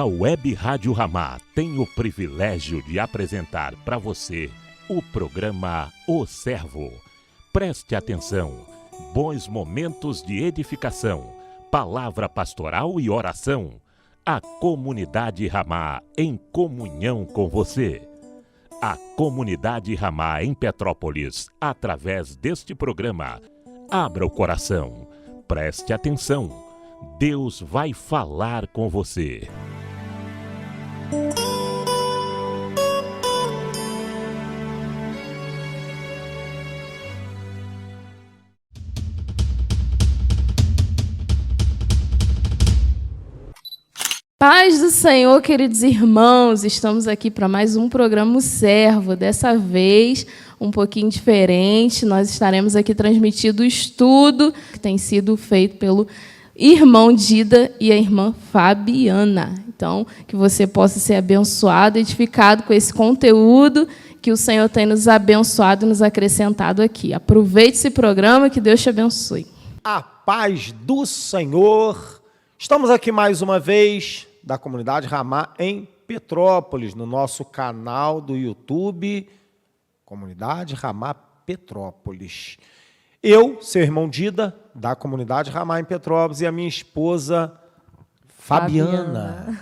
A Web Rádio Ramá tem o privilégio de apresentar para você o programa O Servo. Preste atenção, bons momentos de edificação, palavra pastoral e oração. A comunidade Ramá em comunhão com você. A comunidade Ramá em Petrópolis, através deste programa. Abra o coração, preste atenção. Deus vai falar com você. Paz do Senhor, queridos irmãos, estamos aqui para mais um programa O Servo. Dessa vez, um pouquinho diferente, nós estaremos aqui transmitindo o estudo que tem sido feito pelo irmão Dida e a irmã Fabiana. Então, que você possa ser abençoado, edificado com esse conteúdo que o Senhor tem nos abençoado e nos acrescentado aqui. Aproveite esse programa, que Deus te abençoe. A paz do Senhor. Estamos aqui mais uma vez da comunidade Ramá em Petrópolis, no nosso canal do YouTube, Comunidade Ramá Petrópolis. Eu, seu irmão Dida, da comunidade Ramá em Petrópolis, e a minha esposa Fabiana.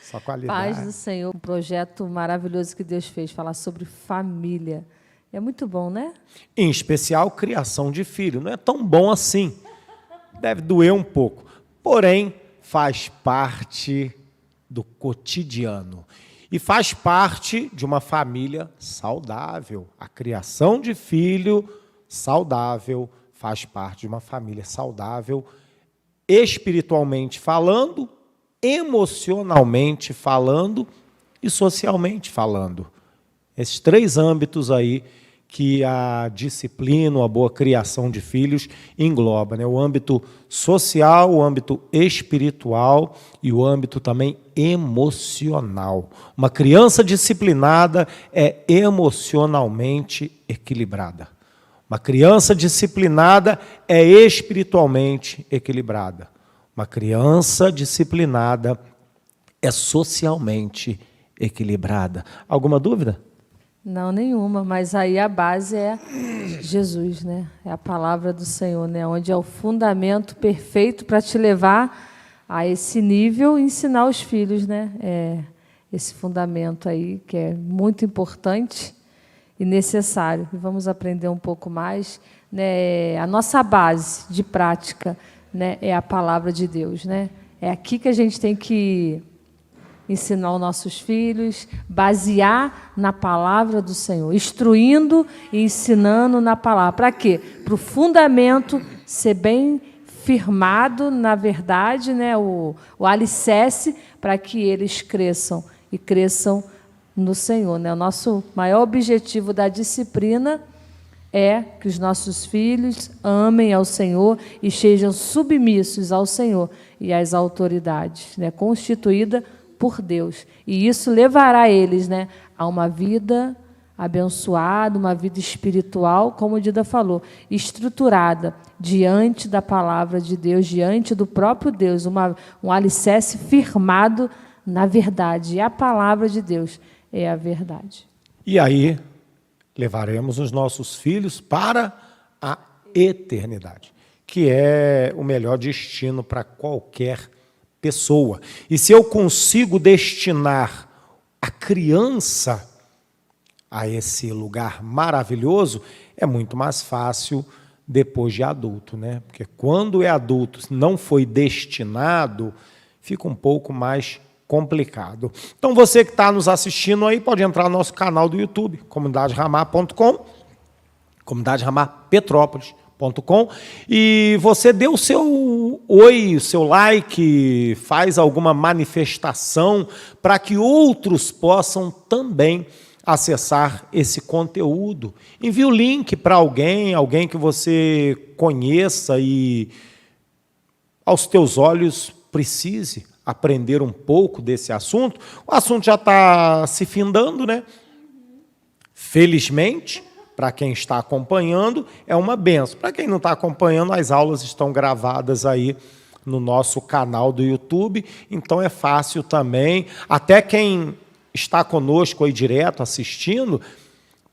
Só qualidade. Paz do Senhor, um projeto maravilhoso que Deus fez, falar sobre família. É muito bom, né? Em especial, criação de filho. Não é tão bom assim. Deve doer um pouco. Porém, faz parte do cotidiano. E faz parte de uma família saudável. A criação de filho saudável faz parte de uma família saudável, espiritualmente falando, emocionalmente falando e socialmente falando. Esses três âmbitos aí que a disciplina, a boa criação de filhos engloba, né? O âmbito social, o âmbito espiritual e o âmbito também emocional. Uma criança disciplinada é emocionalmente equilibrada. Uma criança disciplinada é espiritualmente equilibrada. Uma criança disciplinada é socialmente equilibrada. Alguma dúvida? Não, nenhuma, mas aí a base é Jesus, né? É a palavra do Senhor, né? Onde é o fundamento perfeito para te levar a esse nível e ensinar os filhos, né? É esse fundamento aí que é muito importante e necessário. E vamos aprender um pouco mais, né? A nossa base de prática, né, é a palavra de Deus, né? É aqui que a gente tem que ensinar os nossos filhos, basear na palavra do Senhor, instruindo e ensinando na palavra. Para quê? Para o fundamento ser bem firmado, na verdade, né, o alicerce, para que eles cresçam e cresçam no Senhor, né? O nosso maior objetivo da disciplina é que os nossos filhos amem ao Senhor e sejam submissos ao Senhor e às autoridades, né, constituída por Deus. E isso levará eles, né, a uma vida abençoada, uma vida espiritual, como o Dida falou, estruturada diante da palavra de Deus, diante do próprio Deus, um alicerce firmado na verdade. E a palavra de Deus é a verdade. E aí, levaremos os nossos filhos para a eternidade, que é o melhor destino para qualquer pessoa. E se eu consigo destinar a criança a esse lugar maravilhoso, é muito mais fácil depois de adulto, né? Porque quando é adulto, não foi destinado, fica um pouco mais complicado. Então, você que está nos assistindo aí, pode entrar no nosso canal do YouTube, comunidaderamá.com, Comunidade Ramá Petrópolis.com, e você dê o seu oi, o seu like, faz alguma manifestação para que outros possam também acessar esse conteúdo. Envie o link para alguém que você conheça e, aos teus olhos, precise aprender um pouco desse assunto. O assunto já está se findando, né? Felizmente, para quem está acompanhando, é uma benção. Para quem não está acompanhando, as aulas estão gravadas aí no nosso canal do YouTube, então é fácil também, até quem está conosco aí direto assistindo,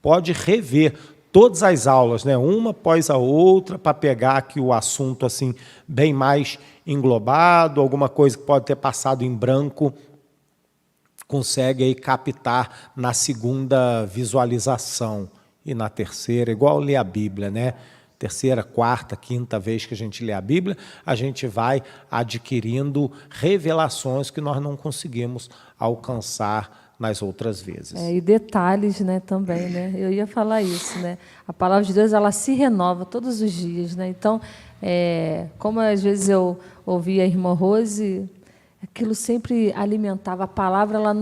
pode rever todas as aulas, né? Uma após a outra, para pegar aqui o assunto assim bem mais englobado, alguma coisa que pode ter passado em branco, consegue aí captar na segunda visualização e na terceira, igual ler a Bíblia, né? Terceira, quarta, quinta vez que a gente lê a Bíblia, a gente vai adquirindo revelações que nós não conseguimos alcançar nas outras vezes. E detalhes, né, também, né? Eu ia falar isso, né? A palavra de Deus, ela se renova todos os dias, né? Então, como às vezes eu ouvia a irmã Rose, aquilo sempre alimentava. A palavra, ela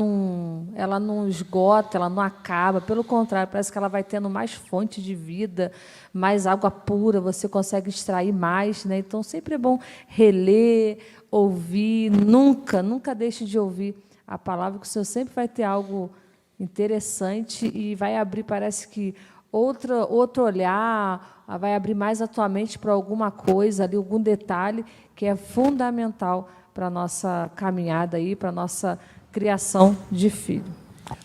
não esgota, ela não acaba. Pelo contrário, parece que ela vai tendo mais fonte de vida, mais água pura, você consegue extrair mais, né? Então, sempre é bom reler, ouvir, nunca deixe de ouvir a palavra, que o Senhor sempre vai ter algo interessante e vai abrir, parece que, outro olhar, vai abrir mais a tua mente para alguma coisa, ali, algum detalhe que é fundamental para a nossa caminhada, para a nossa criação de filho.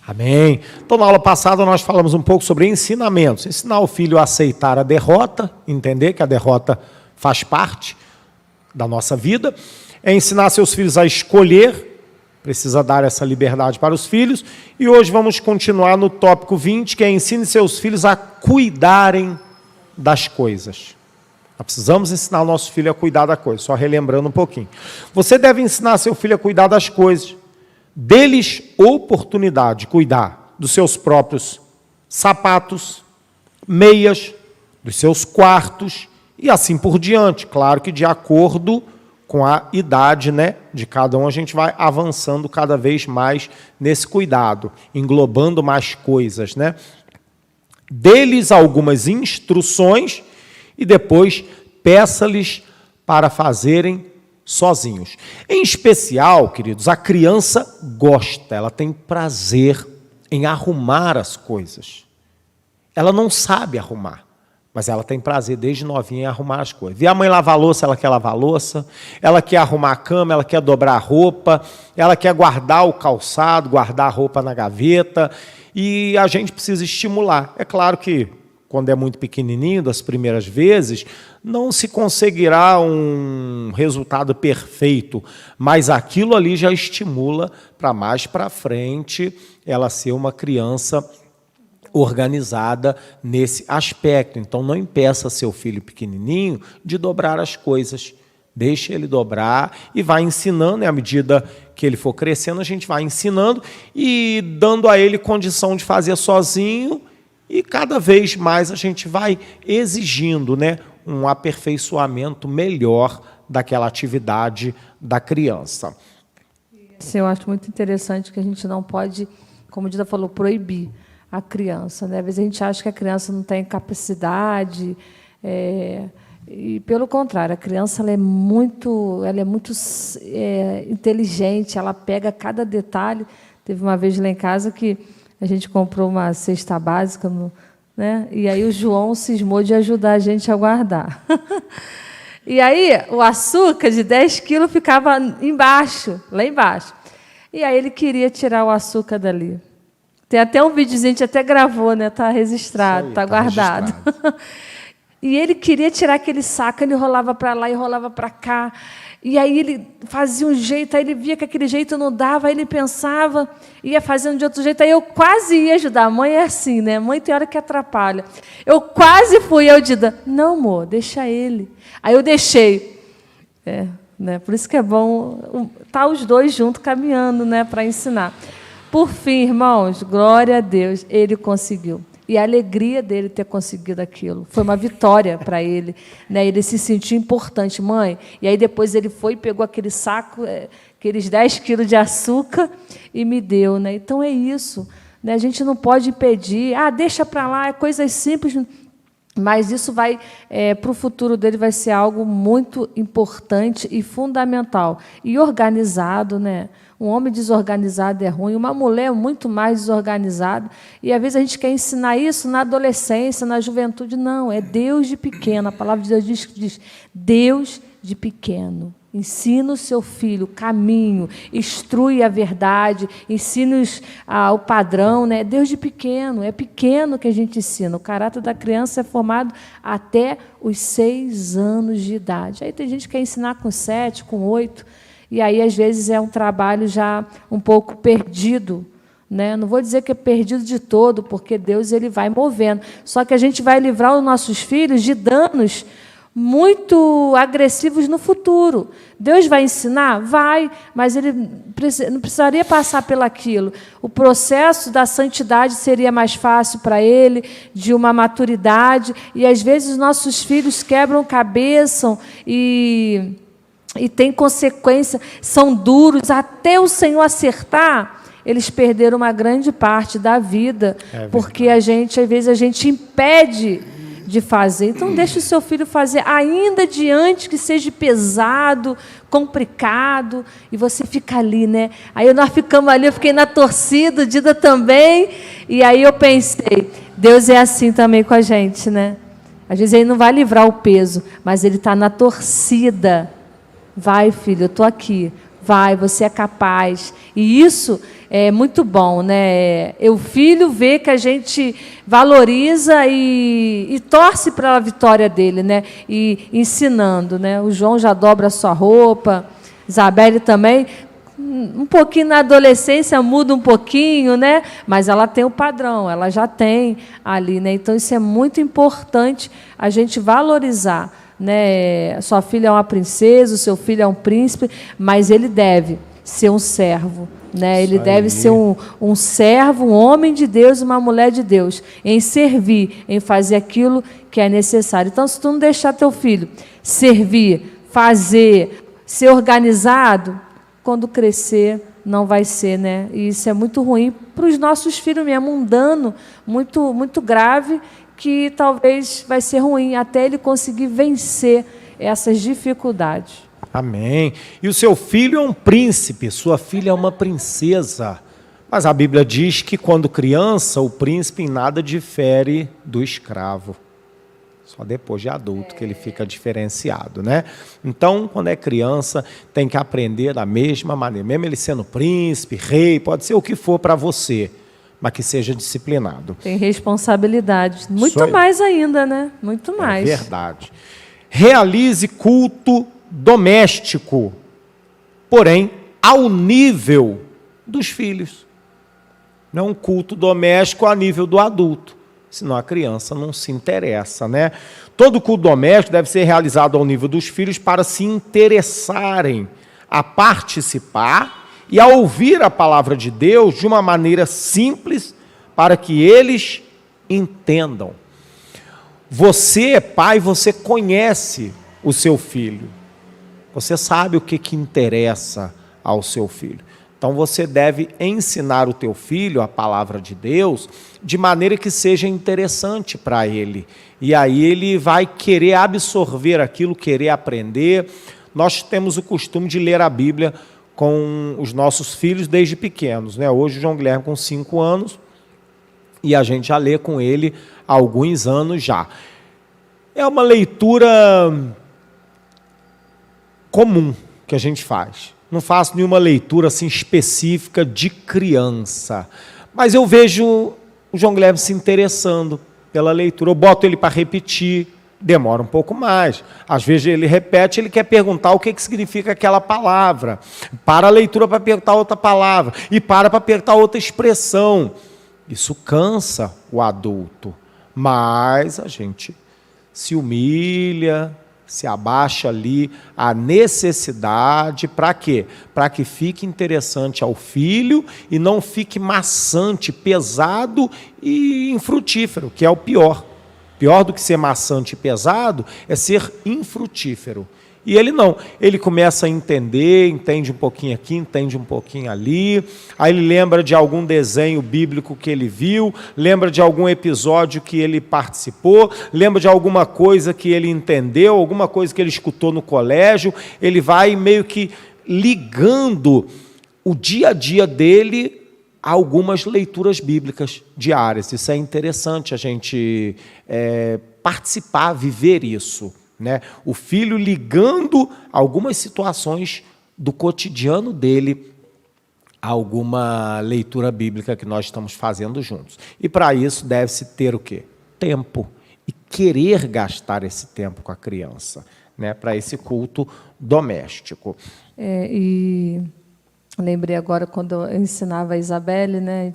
Amém. Então, na aula passada, nós falamos um pouco sobre ensinamentos. Ensinar o filho a aceitar a derrota, entender que a derrota faz parte da nossa vida. É ensinar seus filhos a escolher, precisa dar essa liberdade para os filhos. E hoje vamos continuar no tópico 20, que é ensine seus filhos a cuidarem das coisas. Nós precisamos ensinar o nosso filho a cuidar da coisa, só relembrando um pouquinho. Você deve ensinar seu filho a cuidar das coisas. Dê-lhes oportunidade de cuidar dos seus próprios sapatos, meias, dos seus quartos e assim por diante. Claro que de acordo com a idade, né, de cada um, a gente vai avançando cada vez mais nesse cuidado, englobando mais coisas, né? Dê-lhes algumas instruções e depois peça-lhes para fazerem sozinhos. Em especial, queridos, a criança gosta, ela tem prazer em arrumar as coisas. Ela não sabe arrumar, mas ela tem prazer desde novinha em arrumar as coisas. Vê a mãe lavar louça, ela quer lavar louça, ela quer arrumar a cama, ela quer dobrar a roupa, ela quer guardar o calçado, guardar a roupa na gaveta, e a gente precisa estimular. É claro que, quando é muito pequenininho, das primeiras vezes, não se conseguirá um resultado perfeito, mas aquilo ali já estimula para mais para frente ela ser uma criança organizada nesse aspecto. Então, não impeça seu filho pequenininho de dobrar as coisas. Deixe ele dobrar e vai ensinando, e à medida que ele for crescendo, a gente vai ensinando e dando a ele condição de fazer sozinho, e cada vez mais a gente vai exigindo, né, um aperfeiçoamento melhor daquela atividade da criança. Sim, eu acho muito interessante que a gente não pode, como a Dida falou, proibir a criança, né? Às vezes a gente acha que a criança não tem capacidade, e pelo contrário, a criança ela é muito inteligente, ela pega cada detalhe. Teve uma vez lá em casa que a gente comprou uma cesta básica, né? E aí o João cismou de ajudar a gente a guardar. E aí o açúcar de 10 quilos ficava embaixo, lá embaixo. E aí ele queria tirar o açúcar dali. Tem até um videozinho, a gente até gravou, né? Está registrado, está guardado. Registrado. E ele queria tirar aquele saco, ele rolava para lá e rolava para cá. E aí ele fazia um jeito, aí ele via que aquele jeito não dava, aí ele pensava, ia fazendo de outro jeito. Aí eu quase ia ajudar. A mãe é assim, né? A mãe tem hora que atrapalha. Eu quase fui, eu disse, não, amor, deixa ele. Aí eu deixei. Né? Por isso que é bom estar os dois juntos caminhando, né, para ensinar. Por fim, irmãos, glória a Deus, ele conseguiu. E a alegria dele ter conseguido aquilo foi uma vitória para ele, né? Ele se sentiu importante, mãe. E aí depois ele foi e pegou aquele saco, aqueles 10 quilos de açúcar e me deu, né? Então é isso, né? A gente não pode impedir, deixa para lá, é coisas simples, mas isso vai, para o futuro dele, vai ser algo muito importante e fundamental. E organizado, né? Um homem desorganizado é ruim, uma mulher muito mais desorganizada. E, às vezes, a gente quer ensinar isso na adolescência, na juventude. Não, é Deus de pequeno. A palavra de Deus diz Deus de pequeno. Ensina o seu filho o caminho, instrui a verdade, ensina-os o padrão, né? Deus de pequeno, é pequeno que a gente ensina. O caráter da criança é formado até os 6 anos de idade. Aí tem gente que quer ensinar com 7, com 8, e aí, às vezes, é um trabalho já um pouco perdido, né? Não vou dizer que é perdido de todo, porque Deus ele vai movendo. Só que a gente vai livrar os nossos filhos de danos muito agressivos no futuro. Deus vai ensinar? Vai, mas ele não precisaria passar pelaquilo. O processo da santidade seria mais fácil para ele, de uma maturidade, e às vezes os nossos filhos quebram cabeça e tem consequência, são duros, até o Senhor acertar, eles perderam uma grande parte da vida, porque às vezes a gente impede de fazer. Então, deixe o seu filho fazer, ainda diante que seja pesado, complicado, e você fica ali, né? Aí nós ficamos ali, eu fiquei na torcida, o Dida também, e aí eu pensei, Deus é assim também com a gente, né? Às vezes ele não vai livrar o peso, mas ele está na torcida. Vai, filho, eu estou aqui. Vai, você é capaz. E isso é muito bom, né? O filho vê que a gente valoriza e torce para a vitória dele, né? E ensinando, né? O João já dobra a sua roupa, Isabelle também. Um pouquinho na adolescência muda um pouquinho, né? Mas ela tem o padrão, ela já tem ali, né? Então isso é muito importante a gente valorizar, né? Sua filha é uma princesa, o seu filho é um príncipe, mas ele deve ser um servo, né? Ele deve ser um servo, um homem de Deus, uma mulher de Deus, em servir, em fazer aquilo que é necessário. Então, se tu não deixar teu filho servir, fazer, ser organizado, quando crescer, não vai ser, né? E isso é muito ruim para os nossos filhos mesmo, um dano muito, muito grave, que talvez vai ser ruim até ele conseguir vencer essas dificuldades. Amém. E o seu filho é um príncipe, sua filha é uma princesa. Mas a Bíblia diz que quando criança, o príncipe em nada difere do escravo. Só depois de adulto que ele fica diferenciado, né? Então, quando é criança, tem que aprender da mesma maneira. Mesmo ele sendo príncipe, rei, pode ser o que for para você, mas que seja disciplinado. Tem responsabilidade. Muito mais ainda, né? Muito mais. É verdade. Realize culto doméstico, porém, ao nível dos filhos. Não um culto doméstico a nível do adulto. Senão a criança não se interessa, né? Todo culto doméstico deve ser realizado ao nível dos filhos para se interessarem a participar e a ouvir a palavra de Deus de uma maneira simples para que eles entendam. Você, pai, você conhece o seu filho. Você sabe o que interessa ao seu filho. Então, você deve ensinar o teu filho a palavra de Deus de maneira que seja interessante para ele. E aí ele vai querer absorver aquilo, querer aprender. Nós temos o costume de ler a Bíblia com os nossos filhos desde pequenos, né? Hoje o João Guilherme com 5 anos e a gente já lê com ele há alguns anos já. É uma leitura comum que a gente faz. Não faço nenhuma leitura assim específica de criança. Mas eu vejo o João Guilherme se interessando pela leitura. Eu boto ele para repetir, demora um pouco mais. Às vezes ele repete, ele quer perguntar o que significa aquela palavra. Para a leitura para perguntar outra palavra. E para perguntar outra expressão. Isso cansa o adulto. Mas a gente se humilha, se abaixa ali a necessidade, para quê? Para que fique interessante ao filho e não fique maçante, pesado e infrutífero, que é o pior. Pior do que ser maçante e pesado é ser infrutífero. E ele não, ele começa a entender, entende um pouquinho aqui, entende um pouquinho ali, aí ele lembra de algum desenho bíblico que ele viu, lembra de algum episódio que ele participou, lembra de alguma coisa que ele entendeu, alguma coisa que ele escutou no colégio, ele vai meio que ligando o dia a dia dele a algumas leituras bíblicas diárias. Isso é interessante a gente participar, viver isso. né? O filho ligando algumas situações do cotidiano dele a alguma leitura bíblica que nós estamos fazendo juntos. E para isso deve-se ter o quê? Tempo. E querer gastar esse tempo com a criança, né? Para esse culto doméstico. E lembrei agora quando eu ensinava a Isabelle, né?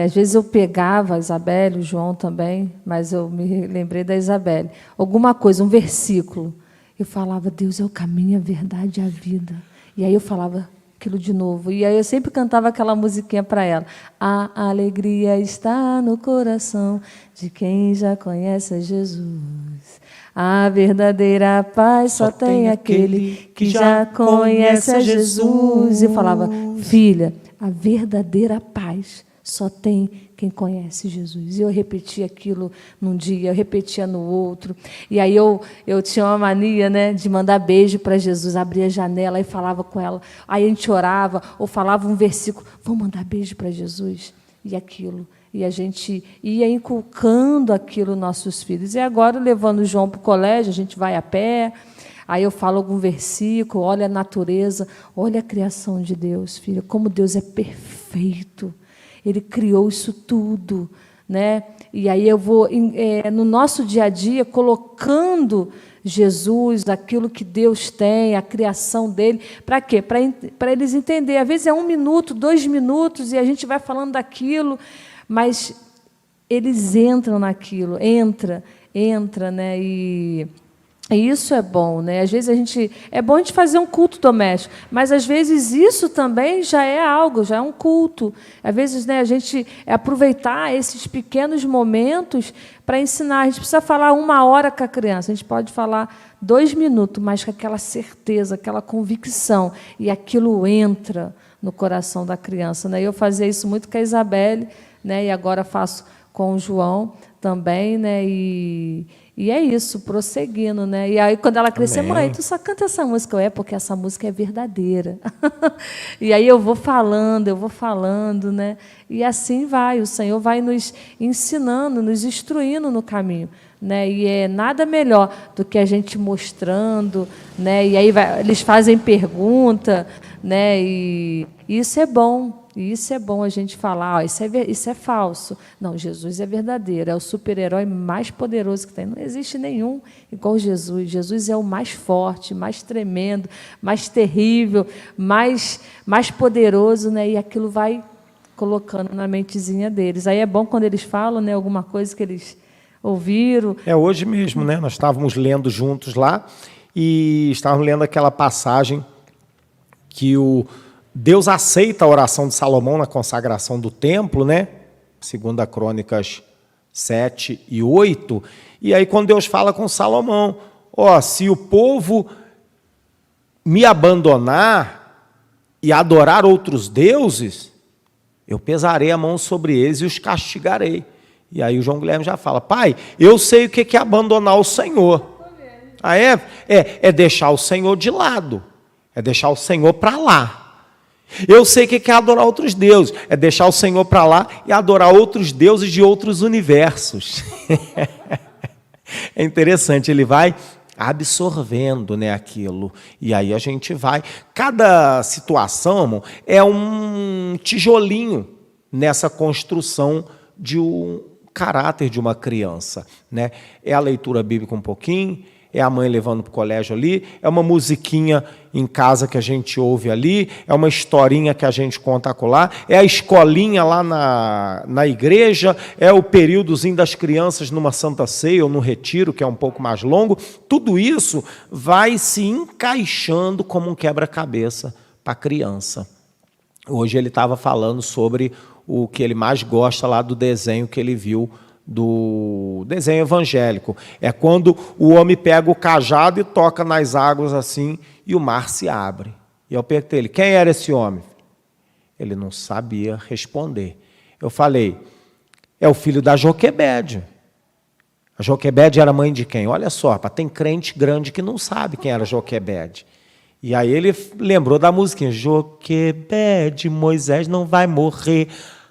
Às vezes eu pegava a Isabelle, o João também, mas eu me lembrei da Isabelle. Alguma coisa, um versículo. Eu falava, Deus é o caminho, a verdade e a vida. E aí eu falava aquilo de novo. E aí eu sempre cantava aquela musiquinha para ela. A alegria está no coração de quem já conhece a Jesus. A verdadeira paz só tem aquele que já conhece a Jesus. E eu falava, filha, a verdadeira paz só tem quem conhece Jesus. E eu repetia aquilo num dia, eu repetia no outro. E aí eu tinha uma mania, né, de mandar beijo para Jesus, abria a janela e falava com ela. Aí a gente orava ou falava um versículo, vamos mandar beijo para Jesus. E aquilo. E a gente ia inculcando aquilo nos nossos filhos. E agora, levando o João para o colégio, a gente vai a pé. Aí eu falo algum versículo, olha a natureza, olha a criação de Deus, filha, como Deus é perfeito. Ele criou isso tudo, né? E aí eu vou, no nosso dia a dia, colocando Jesus, aquilo que Deus tem, a criação dele. Para quê? Para eles entenderem. Às vezes é 1 minuto, 2 minutos, e a gente vai falando daquilo, mas eles entram naquilo, entra, né? E isso é bom, né? Às vezes é bom a gente fazer um culto doméstico, mas às vezes isso também já é algo, já é um culto. Às vezes, né, a gente aproveitar esses pequenos momentos para ensinar. A gente precisa falar 1 hora com a criança, a gente pode falar 2 minutos, mas com aquela certeza, aquela convicção, e aquilo entra no coração da criança, né? Eu fazia isso muito com a Isabelle, né? E agora faço com o João também, né? E é isso, prosseguindo, né? E aí, quando ela crescer, mãe, tu só canta essa música. Porque essa música é verdadeira. E aí eu vou falando, né? E assim vai, o Senhor vai nos ensinando, nos instruindo no caminho, né? E é nada melhor do que a gente mostrando, né? E aí eles fazem pergunta, né? E isso é bom. E isso é bom a gente falar, isso é falso. Não, Jesus é verdadeiro, é o super-herói mais poderoso que tem. Não existe nenhum igual Jesus. Jesus é o mais forte, mais tremendo, mais terrível, mais poderoso, né? E aquilo vai colocando na mentezinha deles. Aí é bom quando eles falam, né, alguma coisa que eles ouviram. Hoje mesmo, né? Nós estávamos lendo juntos lá e estávamos lendo aquela passagem que Deus aceita a oração de Salomão na consagração do templo, né? 2 Crônicas 7 e 8. E aí, quando Deus fala com Salomão, se o povo me abandonar e adorar outros deuses, eu pesarei a mão sobre eles e os castigarei. E aí o João Guilherme já fala, pai, eu sei o que é abandonar o Senhor. É deixar o Senhor de lado, é deixar o Senhor para lá. Eu sei o que é adorar outros deuses, é deixar o Senhor para lá e adorar outros deuses de outros universos. É interessante, ele vai absorvendo, né, aquilo, e aí a gente vai... Cada situação, irmão, é um tijolinho nessa construção de um caráter de uma criança, né? É a leitura bíblica um pouquinho, é a mãe levando para o colégio ali, é uma musiquinha em casa que a gente ouve ali, é uma historinha que a gente conta acolá, é a escolinha lá na igreja, é o períodozinho das crianças numa Santa Ceia ou no retiro, que é um pouco mais longo. Tudo isso vai se encaixando como um quebra-cabeça para a criança. Hoje ele estava falando sobre o que ele mais gosta lá do desenho que ele viu, do desenho evangélico. É quando o homem pega o cajado e toca nas águas assim, e o mar se abre. E eu perguntei ele, quem era esse homem? Ele não sabia responder. Eu falei, é o filho da Joquebede. A Joquebede era mãe de quem? Olha só, tem crente grande que não sabe quem era Joquebede. E aí ele lembrou da musiquinha, Joquebede, Moisés não vai morrer.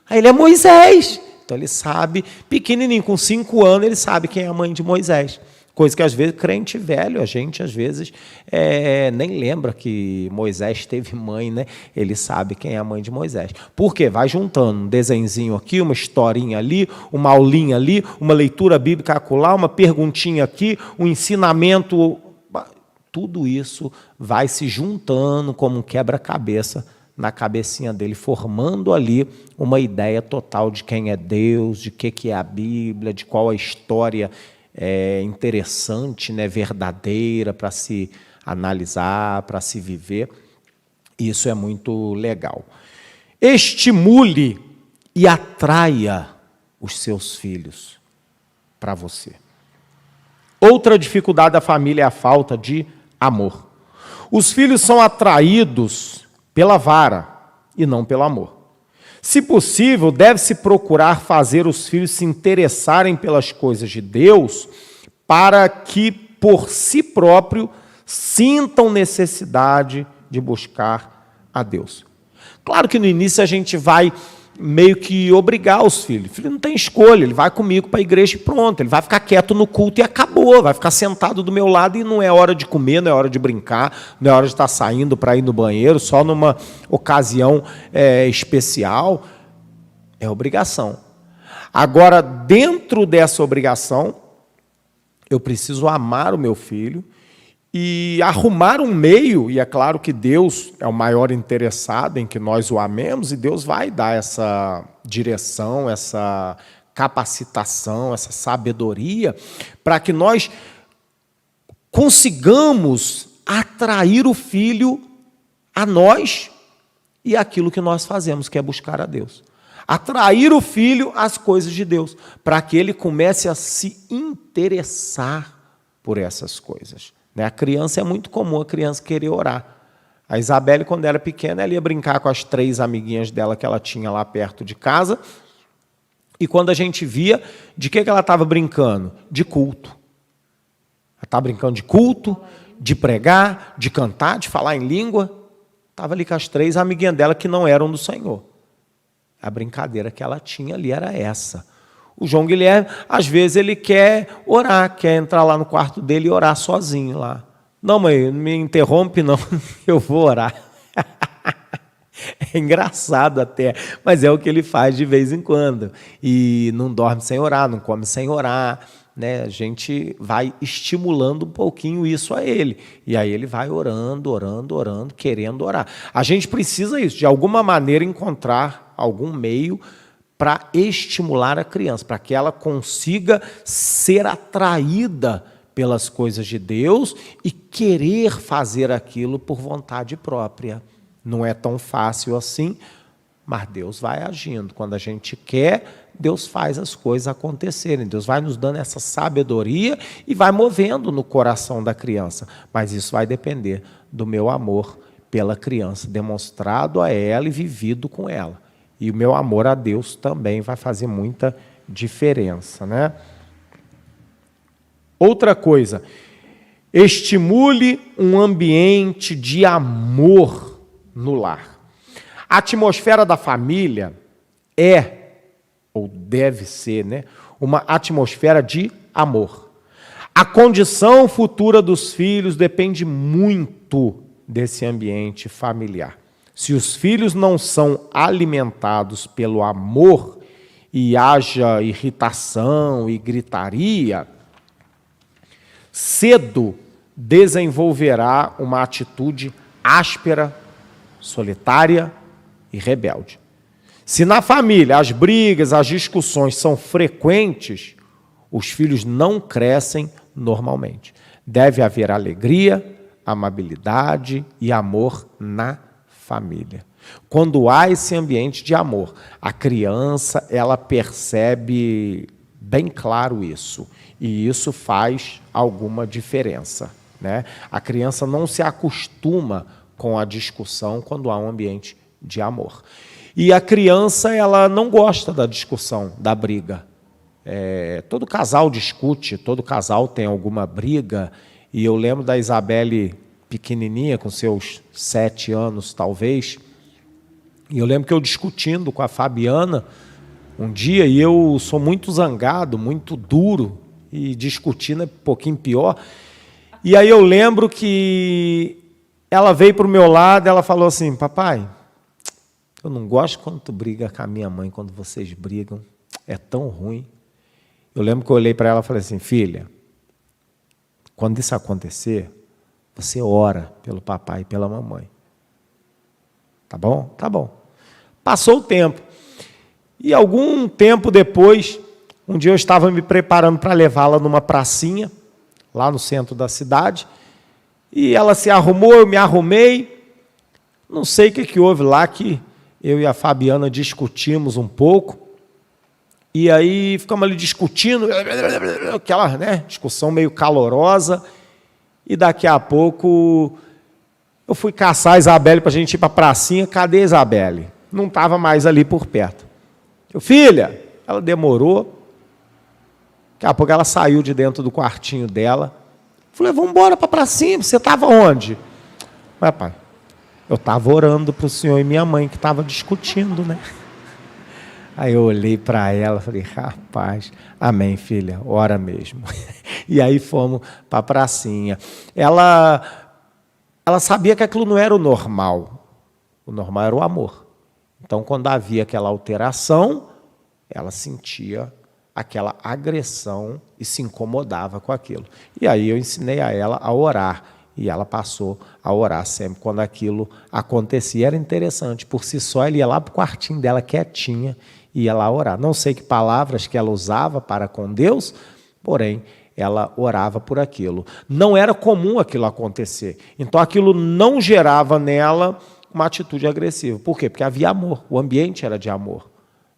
Aí ele é Moisés. Então ele sabe, pequenininho, com 5 anos, ele sabe quem é a mãe de Moisés. Coisa que, às vezes, crente velho, a gente, às vezes, nem lembra que Moisés teve mãe, né? Ele sabe quem é a mãe de Moisés. Por quê? Vai juntando um desenzinho aqui, uma historinha ali, uma aulinha ali, uma leitura bíblica acolá, uma perguntinha aqui, um ensinamento. Tudo isso vai se juntando como um quebra-cabeça na cabecinha dele, formando ali uma ideia total de quem é Deus, de que é a Bíblia, de qual a história interessante, né, verdadeira para se analisar, para se viver. Isso é muito legal. Estimule e atraia os seus filhos para você. Outra dificuldade da família é a falta de amor. Os filhos são atraídos pela vara e não pelo amor. Se possível, deve-se procurar fazer os filhos se interessarem pelas coisas de Deus para que, por si próprio, sintam necessidade de buscar a Deus. Claro que no início a gente vai meio que obrigar os filhos. O filho não tem escolha, ele vai comigo para a igreja e pronto, ele vai ficar quieto no culto e acabou, vai ficar sentado do meu lado e não é hora de comer, não é hora de brincar, não é hora de estar saindo para ir no banheiro, só numa ocasião especial. É obrigação. Agora, dentro dessa obrigação, eu preciso amar o meu filho e arrumar um meio, e é claro que Deus é o maior interessado em que nós o amemos, e Deus vai dar essa direção, essa capacitação, essa sabedoria, para que nós consigamos atrair o filho a nós e aquilo que nós fazemos, que é buscar a Deus. Atrair o filho às coisas de Deus, para que ele comece a se interessar por essas coisas. A criança, é muito comum a criança querer orar. A Isabelle, quando era pequena, ela ia brincar com as 3 amiguinhas dela que ela tinha lá perto de casa, e quando a gente via, de que ela estava brincando? De culto. Ela estava brincando de culto, de pregar, de cantar, de falar em língua. Estava ali com as 3 amiguinhas dela que não eram do Senhor. A brincadeira que ela tinha ali era essa. O João Guilherme, às vezes, ele quer orar, quer entrar lá no quarto dele e orar sozinho lá. Não, mãe, não me interrompe não, eu vou orar. É engraçado até, mas é o que ele faz de vez em quando. E não dorme sem orar, não come sem orar, né? A gente vai estimulando um pouquinho isso a ele. E aí ele vai orando, orando, orando, querendo orar. A gente precisa isso, de alguma maneira encontrar algum meio para estimular a criança, para que ela consiga ser atraída pelas coisas de Deus e querer fazer aquilo por vontade própria. Não é tão fácil assim, mas Deus vai agindo. Quando a gente quer, Deus faz as coisas acontecerem. Deus vai nos dando essa sabedoria e vai movendo no coração da criança. Mas isso vai depender do meu amor pela criança, demonstrado a ela e vivido com ela. E o meu amor a Deus também vai fazer muita diferença, né? Outra coisa, estimule um ambiente de amor no lar. A atmosfera da família ou deve ser, né, uma atmosfera de amor. A condição futura dos filhos depende muito desse ambiente familiar. Se os filhos não são alimentados pelo amor e haja irritação e gritaria, cedo desenvolverá uma atitude áspera, solitária e rebelde. Se na família as brigas, as discussões são frequentes, os filhos não crescem normalmente. Deve haver alegria, amabilidade e amor na família. Quando há esse ambiente de amor, a criança, ela percebe bem claro isso, e isso faz alguma diferença, né? A criança não se acostuma com a discussão quando há um ambiente de amor. E a criança, ela não gosta da discussão, da briga. Todo casal discute, todo casal tem alguma briga, e eu lembro da Isabelle pequenininha, com seus 7 anos, talvez, e eu lembro que eu discutindo com a Fabiana um dia, e eu sou muito zangado, muito duro, e discutindo é um pouquinho pior. E aí eu lembro que ela veio para o meu lado, ela falou assim: papai, eu não gosto quando tu briga com a minha mãe, quando vocês brigam, é tão ruim. Eu lembro que eu olhei para ela e falei assim: filha, quando isso acontecer, você ora pelo papai e pela mamãe. Tá bom? Tá bom. Passou o tempo. E algum tempo depois, um dia eu estava me preparando para levá-la numa pracinha, lá no centro da cidade, e ela se arrumou, eu me arrumei. Não sei o que houve lá, que eu e a Fabiana discutimos um pouco, e aí ficamos ali discutindo, aquela, discussão meio calorosa, e daqui a pouco eu fui caçar a Isabelle para a gente ir para a pracinha. Cadê a Isabelle? Não estava mais ali por perto. Eu: filha, ela demorou. Daqui a pouco ela saiu de dentro do quartinho dela. Falei: vamos embora para a pracinha. Você estava onde? Mas, pai, eu estava orando para o senhor e minha mãe, que estava discutindo, né? Aí eu olhei para ela e falei: rapaz, amém, filha, ora mesmo. E aí fomos para a pracinha. Ela sabia que aquilo não era o normal. O normal era o amor. Então, quando havia aquela alteração, ela sentia aquela agressão e se incomodava com aquilo. E aí eu ensinei a ela a orar. E ela passou a orar sempre quando aquilo acontecia. Era interessante. Por si só, ela ia lá para o quartinho dela, quietinha, e ia lá orar. Não sei que palavras que ela usava para com Deus, porém, ela orava por aquilo. Não era comum aquilo acontecer. Então, aquilo não gerava nela uma atitude agressiva. Por quê? Porque havia amor. O ambiente era de amor.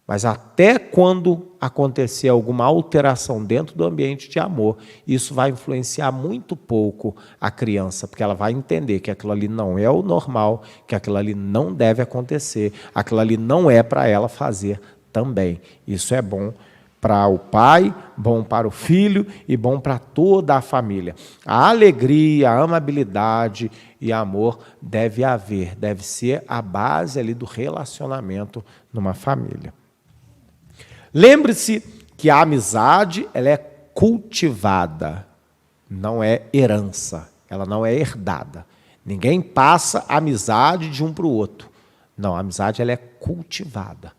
Mas até quando acontecer alguma alteração dentro do ambiente de amor, isso vai influenciar muito pouco a criança, porque ela vai entender que aquilo ali não é o normal, que aquilo ali não deve acontecer, aquilo ali não é para ela fazer também. Isso é bom para o pai, bom para o filho e bom para toda a família. A alegria, a amabilidade e amor deve haver, deve ser a base ali do relacionamento numa família. Lembre-se que a amizade, ela é cultivada, não é herança, ela não é herdada. Ninguém passa amizade de um para o outro. Não, a amizade ela é cultivada,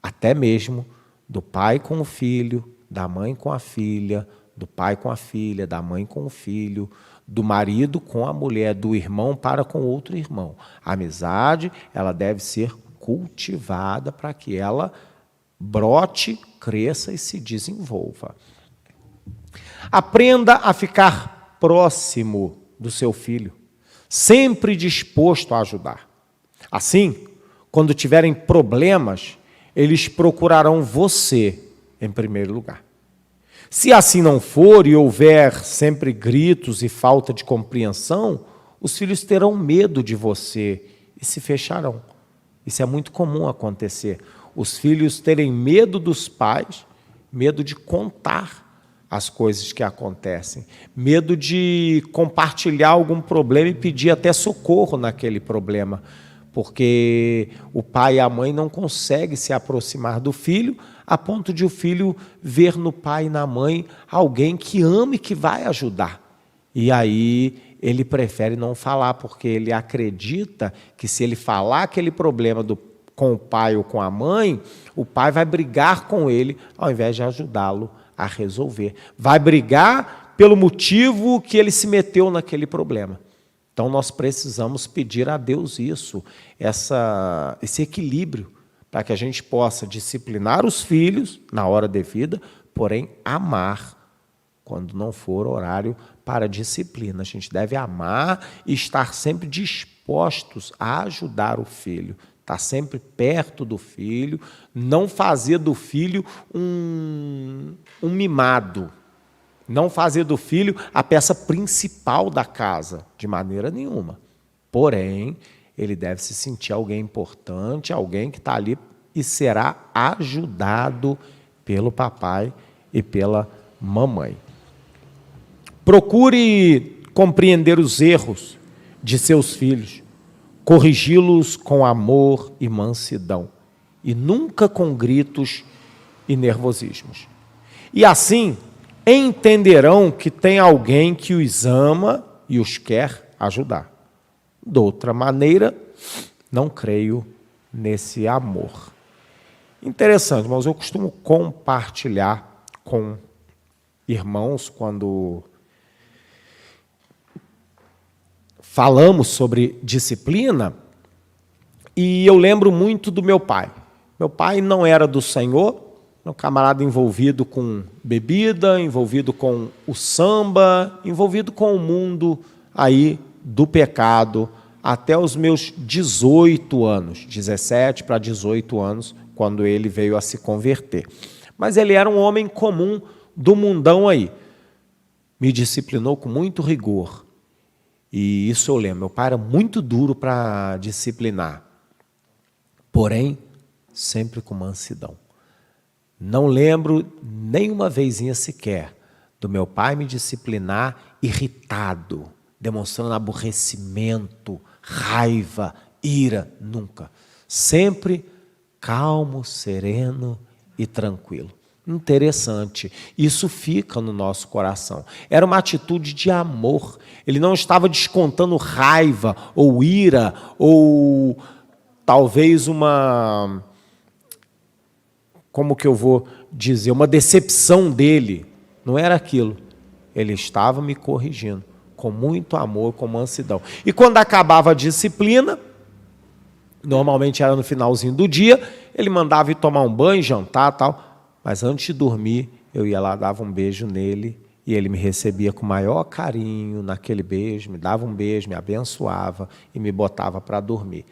até mesmo do pai com o filho, da mãe com a filha, do pai com a filha, da mãe com o filho, do marido com a mulher, do irmão para com outro irmão. A amizade, ela deve ser cultivada para que ela brote, cresça e se desenvolva. Aprenda a ficar próximo do seu filho, sempre disposto a ajudar. Assim, quando tiverem problemas, eles procurarão você em primeiro lugar. Se assim não for e houver sempre gritos e falta de compreensão, os filhos terão medo de você e se fecharão. Isso é muito comum acontecer. Os filhos terem medo dos pais, medo de contar as coisas que acontecem, medo de compartilhar algum problema e pedir até socorro naquele problema, porque o pai e a mãe não conseguem se aproximar do filho a ponto de o filho ver no pai e na mãe alguém que ama e que vai ajudar. E aí ele prefere não falar, porque ele acredita que se ele falar aquele problema com o pai ou com a mãe, o pai vai brigar com ele ao invés de ajudá-lo a resolver. Vai brigar pelo motivo que ele se meteu naquele problema. Então, nós precisamos pedir a Deus isso, esse equilíbrio, para que a gente possa disciplinar os filhos na hora devida, porém amar quando não for horário para disciplina. A gente deve amar e estar sempre dispostos a ajudar o filho. Estar sempre perto do filho, não fazer do filho um mimado, não fazer do filho a peça principal da casa, de maneira nenhuma. Porém, ele deve se sentir alguém importante, alguém que está ali e será ajudado pelo papai e pela mamãe. Procure compreender os erros de seus filhos, corrigi-los com amor e mansidão, e nunca com gritos e nervosismos. E assim, entenderão que tem alguém que os ama e os quer ajudar. De outra maneira, não creio nesse amor. Interessante, irmãos, eu costumo compartilhar com irmãos quando falamos sobre disciplina, e eu lembro muito do meu pai. Meu pai não era do Senhor, um camarada envolvido com bebida, envolvido com o samba, envolvido com o mundo aí do pecado, até os meus 18 anos, 17 para 18 anos, quando ele veio a se converter. Mas ele era um homem comum do mundão aí. Me disciplinou com muito rigor. E isso eu lembro, meu pai era muito duro para disciplinar. Porém, sempre com mansidão. Não lembro nenhuma vezinha sequer do meu pai me disciplinar irritado, demonstrando aborrecimento, raiva, ira, nunca. Sempre calmo, sereno e tranquilo. Interessante, isso fica no nosso coração. Era uma atitude de amor. Ele não estava descontando raiva ou ira ou talvez uma, como que eu vou dizer, uma decepção dele. Não era aquilo. Ele estava me corrigindo com muito amor, com mansidão. E quando acabava a disciplina, normalmente era no finalzinho do dia, ele mandava ir tomar um banho, jantar, tal. Mas antes de dormir, eu ia lá, dava um beijo nele, e ele me recebia com o maior carinho naquele beijo, me dava um beijo, me abençoava e me botava para dormir.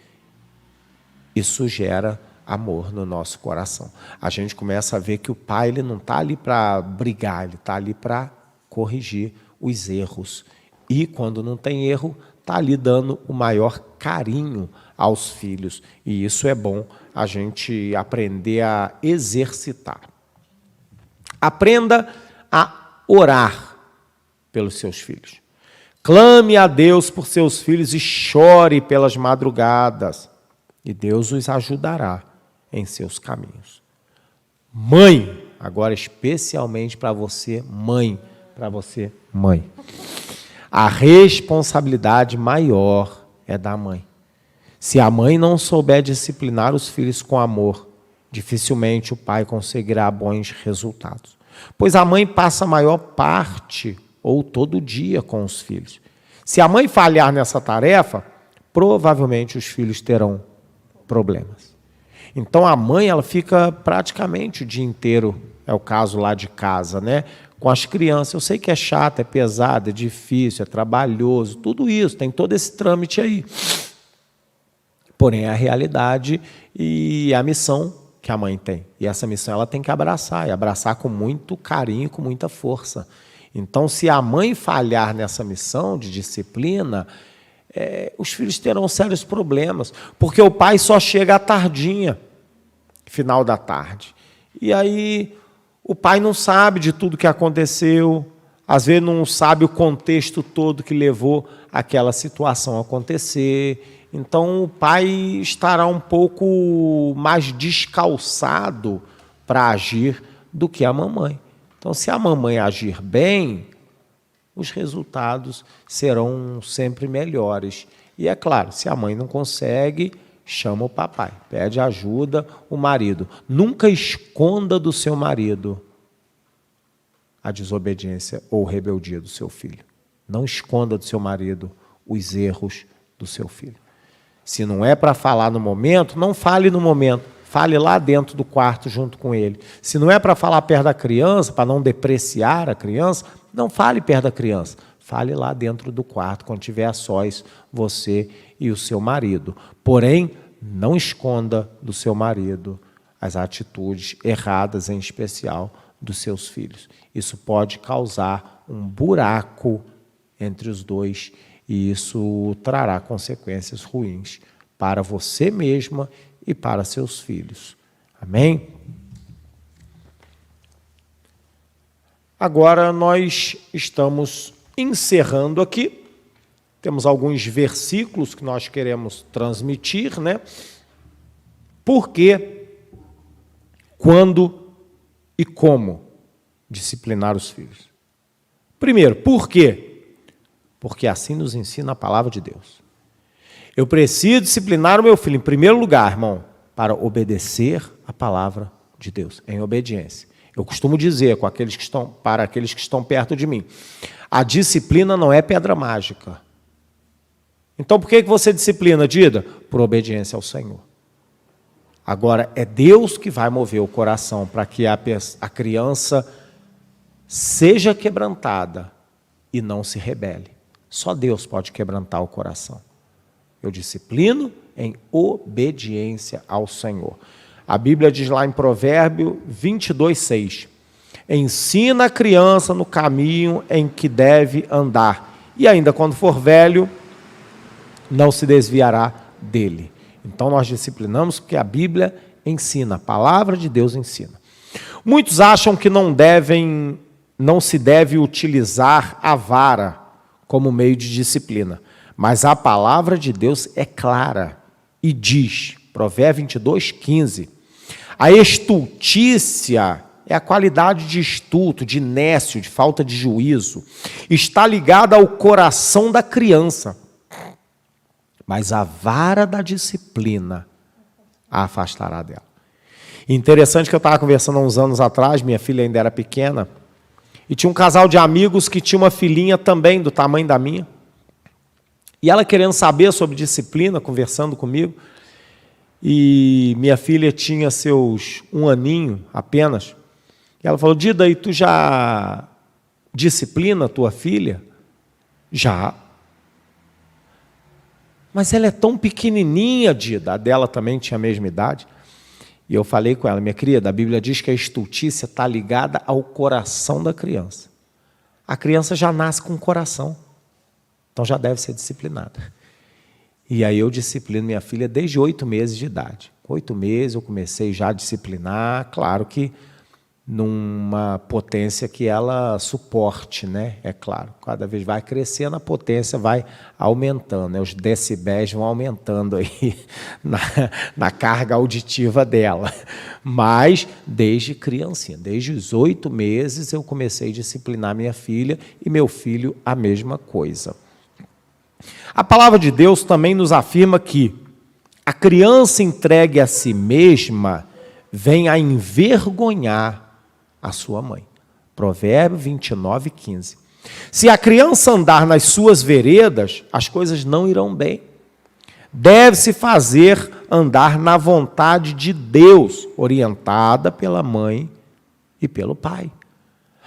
Isso gera amor no nosso coração. A gente começa a ver que o pai ele não está ali para brigar, ele está ali para corrigir os erros. E quando não tem erro, está ali dando o maior carinho aos filhos. E isso é bom a gente aprender a exercitar. Aprenda a orar pelos seus filhos. Clame a Deus por seus filhos e chore pelas madrugadas. E Deus os ajudará em seus caminhos. Mãe, agora especialmente para você, mãe. A responsabilidade maior é da mãe. Se a mãe não souber disciplinar os filhos com amor, dificilmente o pai conseguirá bons resultados. Pois a mãe passa a maior parte ou todo dia com os filhos. Se a mãe falhar nessa tarefa, provavelmente os filhos terão problemas. Então a mãe ela fica praticamente o dia inteiro, é o caso lá de casa, né? Com as crianças. Eu sei que é chato, é pesado, é difícil, é trabalhoso, tudo isso, tem todo esse trâmite aí. Porém, é a realidade e a missão que a mãe tem. E essa missão ela tem que abraçar, e abraçar com muito carinho, com muita força. Então, se a mãe falhar nessa missão de disciplina, os filhos terão sérios problemas, porque o pai só chega à tardinha, final da tarde. E aí o pai não sabe de tudo que aconteceu, às vezes não sabe o contexto todo que levou aquela situação a acontecer. Então, o pai estará um pouco mais descalçado para agir do que a mamãe. Então, se a mamãe agir bem, os resultados serão sempre melhores. E, é claro, se a mãe não consegue, chama o papai, pede ajuda o marido. Nunca esconda do seu marido a desobediência ou rebeldia do seu filho. Não esconda do seu marido os erros do seu filho. Se não é para falar no momento, não fale no momento. Fale lá dentro do quarto junto com ele. Se não é para falar perto da criança, para não depreciar a criança, não fale perto da criança. Fale lá dentro do quarto, quando tiver a sós, você e o seu marido. Porém, não esconda do seu marido as atitudes erradas, em especial dos seus filhos. Isso pode causar um buraco entre os dois e isso trará consequências ruins para você mesma e para seus filhos. Amém? Agora nós estamos encerrando aqui. Temos alguns versículos que nós queremos transmitir, né? Por que, quando e como disciplinar os filhos? Primeiro, por quê? Porque assim nos ensina a palavra de Deus. Eu preciso disciplinar o meu filho, em primeiro lugar, irmão, para obedecer a palavra de Deus, em obediência. Eu costumo dizer para aqueles que estão perto de mim, a disciplina não é pedra mágica. Então, por que você disciplina, Dida? Por obediência ao Senhor. Agora, é Deus que vai mover o coração para que a criança seja quebrantada e não se rebele. Só Deus pode quebrantar o coração. Eu disciplino em obediência ao Senhor. A Bíblia diz lá em Provérbio 22:6, ensina a criança no caminho em que deve andar, e ainda quando for velho, não se desviará dele. Então nós disciplinamos porque a Bíblia ensina, a palavra de Deus ensina. Muitos acham que não se deve utilizar a vara como meio de disciplina, mas a palavra de Deus é clara e diz, Provérbio 22:15, a estultícia é a qualidade de estulto, de nécio, de falta de juízo, está ligada ao coração da criança, mas a vara da disciplina a afastará dela. Interessante que eu estava conversando há uns anos atrás, minha filha ainda era pequena, e tinha um casal de amigos que tinha uma filhinha também do tamanho da minha, e ela querendo saber sobre disciplina, conversando comigo, e minha filha tinha seus 1 aninho apenas, e ela falou, Dida, e tu já disciplina a tua filha? Já. Mas ela é tão pequenininha, Dida, a dela também tinha a mesma idade. E eu falei com ela, minha querida, a Bíblia diz que a estultícia está ligada ao coração da criança. A criança já nasce com o coração, então já deve ser disciplinada. E aí eu disciplino minha filha desde 8 meses de idade. 8 meses eu comecei já a disciplinar, claro que numa potência que ela suporte, né? É claro, cada vez vai crescendo, a potência vai aumentando, né? Os decibéis vão aumentando aí na carga auditiva dela. Mas desde criancinha, desde os 8 meses eu comecei a disciplinar minha filha e meu filho a mesma coisa. A palavra de Deus também nos afirma que a criança entregue a si mesma vem a envergonhar a sua mãe. Provérbio 29:15. Se a criança andar nas suas veredas, as coisas não irão bem. Deve-se fazer andar na vontade de Deus, orientada pela mãe e pelo pai.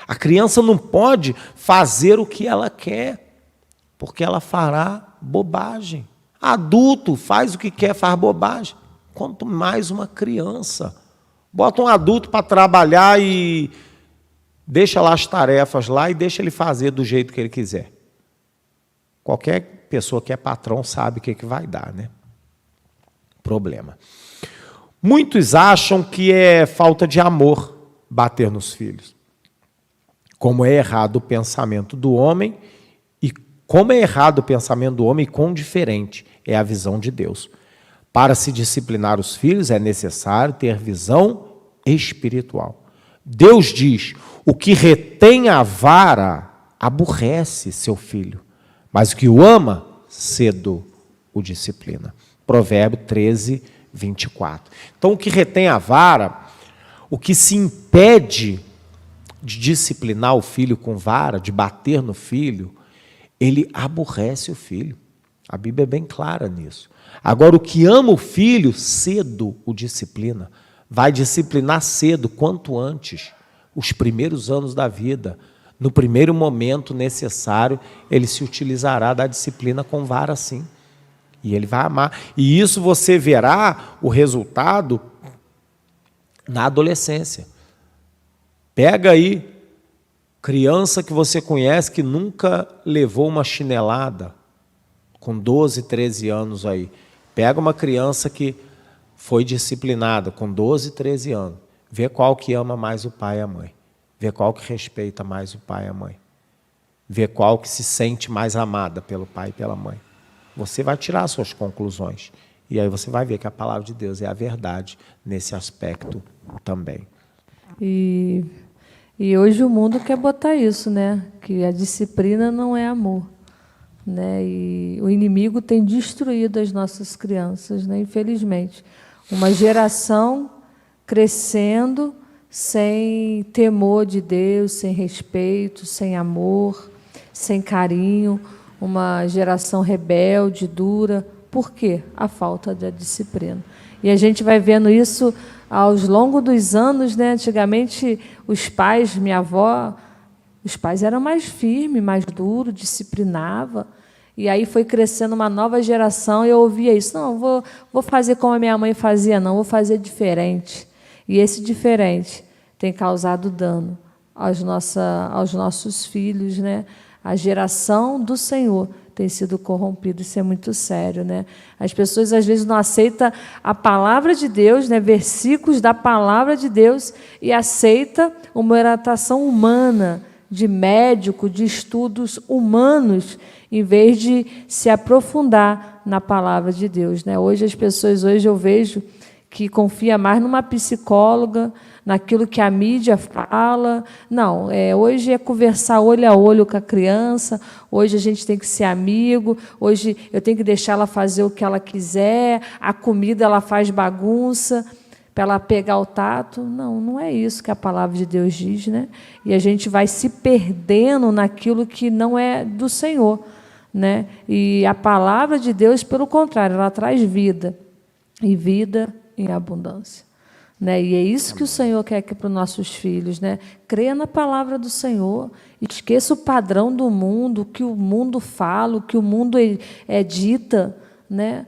A criança não pode fazer o que ela quer, porque ela fará bobagem. Adulto faz o que quer, faz bobagem. Quanto mais uma criança. Bota um adulto para trabalhar e deixa lá as tarefas lá e deixa ele fazer do jeito que ele quiser. Qualquer pessoa que é patrão sabe o que vai dar, né? Problema. Muitos acham que é falta de amor bater nos filhos. Como é errado o pensamento do homem e como é errado o pensamento do homem, quão diferente é a visão de Deus. Para se disciplinar os filhos é necessário ter visão espiritual. Deus diz, o que retém a vara aborrece seu filho, mas o que o ama, cedo o disciplina. Provérbio 13:24. Então, o que retém a vara, o que se impede de disciplinar o filho com vara, de bater no filho, ele aborrece o filho. A Bíblia é bem clara nisso. Agora, o que ama o filho, cedo o disciplina. Vai disciplinar cedo, quanto antes, os primeiros anos da vida. No primeiro momento necessário, ele se utilizará da disciplina com vara, sim. E ele vai amar. E isso você verá o resultado na adolescência. Pega aí, criança que você conhece que nunca levou uma chinelada, com 12, 13 anos aí. Pega uma criança que foi disciplinada com 12, 13 anos. Vê qual que ama mais o pai e a mãe. Vê qual que respeita mais o pai e a mãe. Vê qual que se sente mais amada pelo pai e pela mãe. Você vai tirar suas conclusões. E aí você vai ver que a palavra de Deus é a verdade nesse aspecto também. E E hoje o mundo quer botar isso, né? Que a disciplina não é amor, né? E o inimigo tem destruído as nossas crianças, né? Infelizmente. Uma geração crescendo sem temor de Deus, sem respeito, sem amor, sem carinho, uma geração rebelde, dura. Por quê? A falta da disciplina. E a gente vai vendo isso ao longo dos anos, né? Antigamente, os pais, minha avó, os pais eram mais firmes, mais duros, disciplinavam. E aí foi crescendo uma nova geração e eu ouvia isso. Não, vou fazer como a minha mãe fazia, não, vou fazer diferente. E esse diferente tem causado dano aos nossos filhos, né? A geração do Senhor tem sido corrompida, isso é muito sério, né? As pessoas às vezes não aceitam a palavra de Deus, né? Versículos da palavra de Deus, e aceita uma orientação humana, de médico, de estudos humanos, em vez de se aprofundar na palavra de Deus, né? Hoje eu vejo que confia mais numa psicóloga, naquilo que a mídia fala. Não, hoje é conversar olho a olho com a criança, hoje a gente tem que ser amigo, hoje eu tenho que deixar ela fazer o que ela quiser, a comida ela faz bagunça, para ela pegar o tato. Não, não é isso que a palavra de Deus diz, né? E a gente vai se perdendo naquilo que não é do Senhor, né? E a palavra de Deus, pelo contrário, ela traz vida, e vida em abundância, né? E é isso que o Senhor quer aqui para os nossos filhos, né? Creia na palavra do Senhor, esqueça o padrão do mundo, o que o mundo fala, o que o mundo dita, né?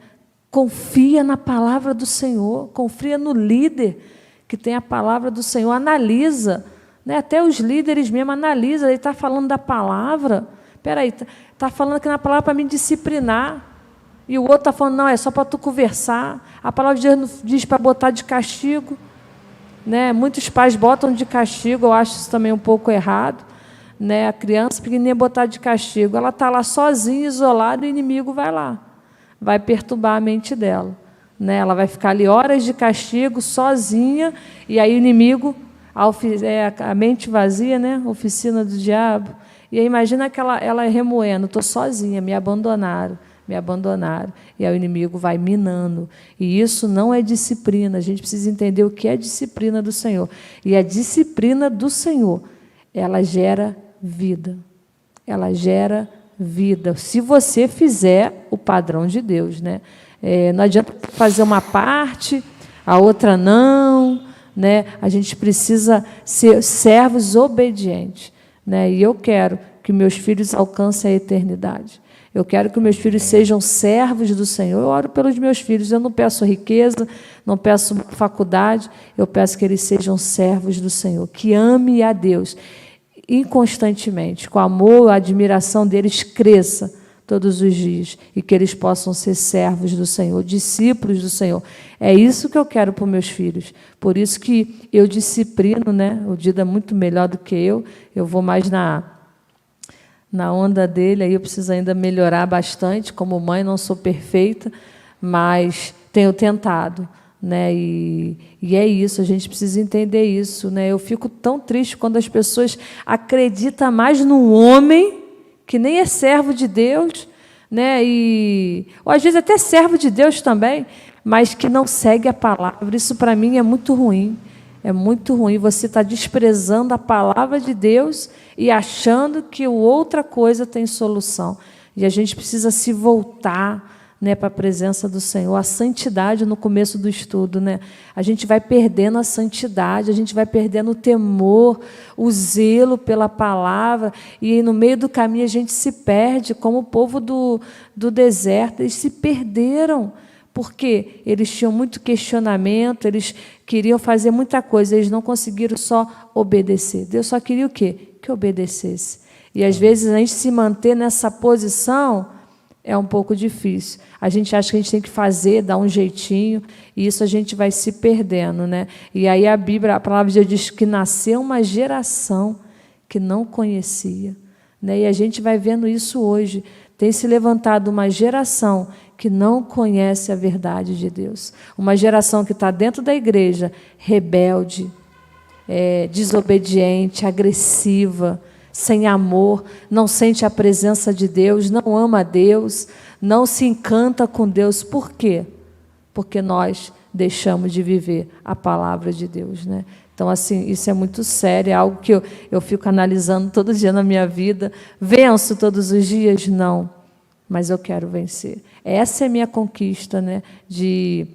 Confia na palavra do Senhor, confia no líder que tem a palavra do Senhor, analisa, né? Até os líderes mesmo analisam, ele está falando da palavra, espera aí, está falando aqui na palavra para me disciplinar, e o outro está falando, não, é só para tu conversar. A palavra de Deus não diz para botar de castigo, né? Muitos pais botam de castigo, eu acho isso também um pouco errado, né? A criança pequenininha botar de castigo, ela está lá sozinha, isolada, e o inimigo vai lá, vai perturbar a mente dela, né? Ela vai ficar ali horas de castigo, sozinha, e aí o inimigo, a mente vazia, né? Oficina do diabo. E aí imagina que ela remoendo, estou sozinha, me abandonaram. E aí o inimigo vai minando. E isso não é disciplina. A gente precisa entender o que é disciplina do Senhor. E a disciplina do Senhor, ela gera vida. Ela gera vida. Se você fizer o padrão de Deus, né? Não adianta fazer uma parte, a outra não, né? A gente precisa ser servos obedientes, né? E eu quero que meus filhos alcancem a eternidade. Eu quero que meus filhos sejam servos do Senhor. Eu oro pelos meus filhos. Eu não peço riqueza, não peço faculdade. Eu peço que eles sejam servos do Senhor, que ame a Deus inconstantemente, com amor, a admiração deles cresça todos os dias e que eles possam ser servos do Senhor, discípulos do Senhor. É isso que eu quero para os meus filhos. Por isso que eu disciplino, né? O Dida é muito melhor do que eu vou mais na onda dele, aí eu preciso ainda melhorar bastante. Como mãe, não sou perfeita, mas tenho tentado, né? E é isso, a gente precisa entender isso, né? Eu fico tão triste quando as pessoas acreditam mais no homem, que nem é servo de Deus, né? Ou às vezes até servo de Deus também, mas que não segue a palavra. Isso para mim é muito ruim. É muito ruim você estar desprezando a palavra de Deus e achando que outra coisa tem solução. E a gente precisa se voltar, né, para a presença do Senhor. A santidade no começo do estudo, né? A gente vai perdendo a santidade, a gente vai perdendo o temor, o zelo pela palavra, e no meio do caminho a gente se perde, como o povo do deserto. Eles se perderam, porque eles tinham muito questionamento, eles queriam fazer muita coisa, eles não conseguiram só obedecer. Deus só queria o quê? Que obedecesse. E, às vezes, a gente se manter nessa posição é um pouco difícil. A gente acha que a gente tem que fazer, dar um jeitinho, e isso a gente vai se perdendo, né? E aí a Bíblia, a palavra de Deus diz que nasceu uma geração que não conhecia, né? E a gente vai vendo isso hoje. Tem se levantado uma geração que não conhece a verdade de Deus. Uma geração que está dentro da igreja, rebelde, desobediente, agressiva, sem amor, não sente a presença de Deus, não ama a Deus, não se encanta com Deus. Por quê? Porque nós deixamos de viver a palavra de Deus, né? Então, assim, isso é muito sério, é algo que eu fico analisando todo dia na minha vida. Venço todos os dias? Não, mas eu quero vencer. Essa é a minha conquista, né? De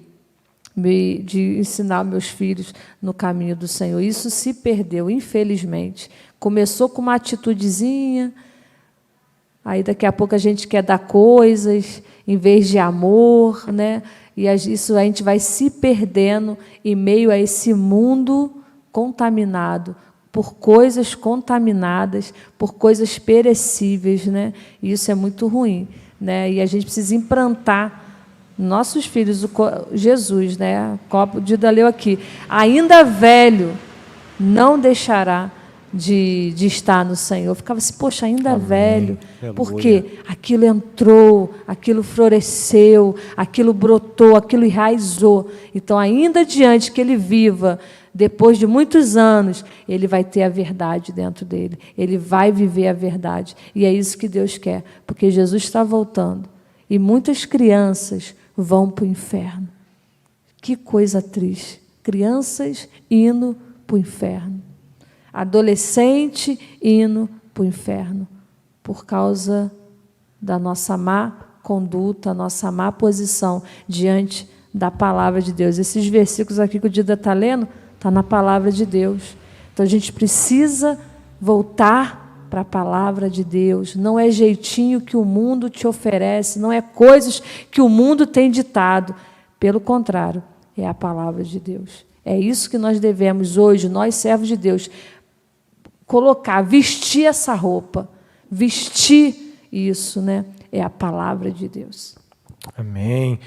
ensinar meus filhos no caminho do Senhor. Isso se perdeu, infelizmente. Começou com uma atitudezinha, aí daqui a pouco a gente quer dar coisas em vez de amor, né? E isso a gente vai se perdendo em meio a esse mundo contaminado por coisas contaminadas, por coisas perecíveis, né? E isso é muito ruim, né? E a gente precisa implantar nossos filhos, Jesus, né? O Dida leu aqui, ainda velho, não deixará de estar no Senhor. Eu ficava assim, poxa, ainda Amém. Velho, Aleluia. porque aquilo entrou, aquilo floresceu, aquilo brotou, aquilo enraizou. Então, ainda adiante que ele viva, depois de muitos anos, ele vai ter a verdade dentro dele, ele vai viver a verdade. E é isso que Deus quer, porque Jesus está voltando. E muitas crianças vão para o inferno. Que coisa triste. Crianças indo para o inferno. Adolescente indo para o inferno. Por causa da nossa má conduta, nossa má posição diante da palavra de Deus. Esses versículos aqui que o Dida está lendo, está na palavra de Deus. Então, a gente precisa voltar para a palavra de Deus. Não é jeitinho que o mundo te oferece, não é coisas que o mundo tem ditado. Pelo contrário, é a palavra de Deus. É isso que nós devemos hoje, nós servos de Deus, colocar, vestir essa roupa, vestir isso, né? É a palavra de Deus. Amém.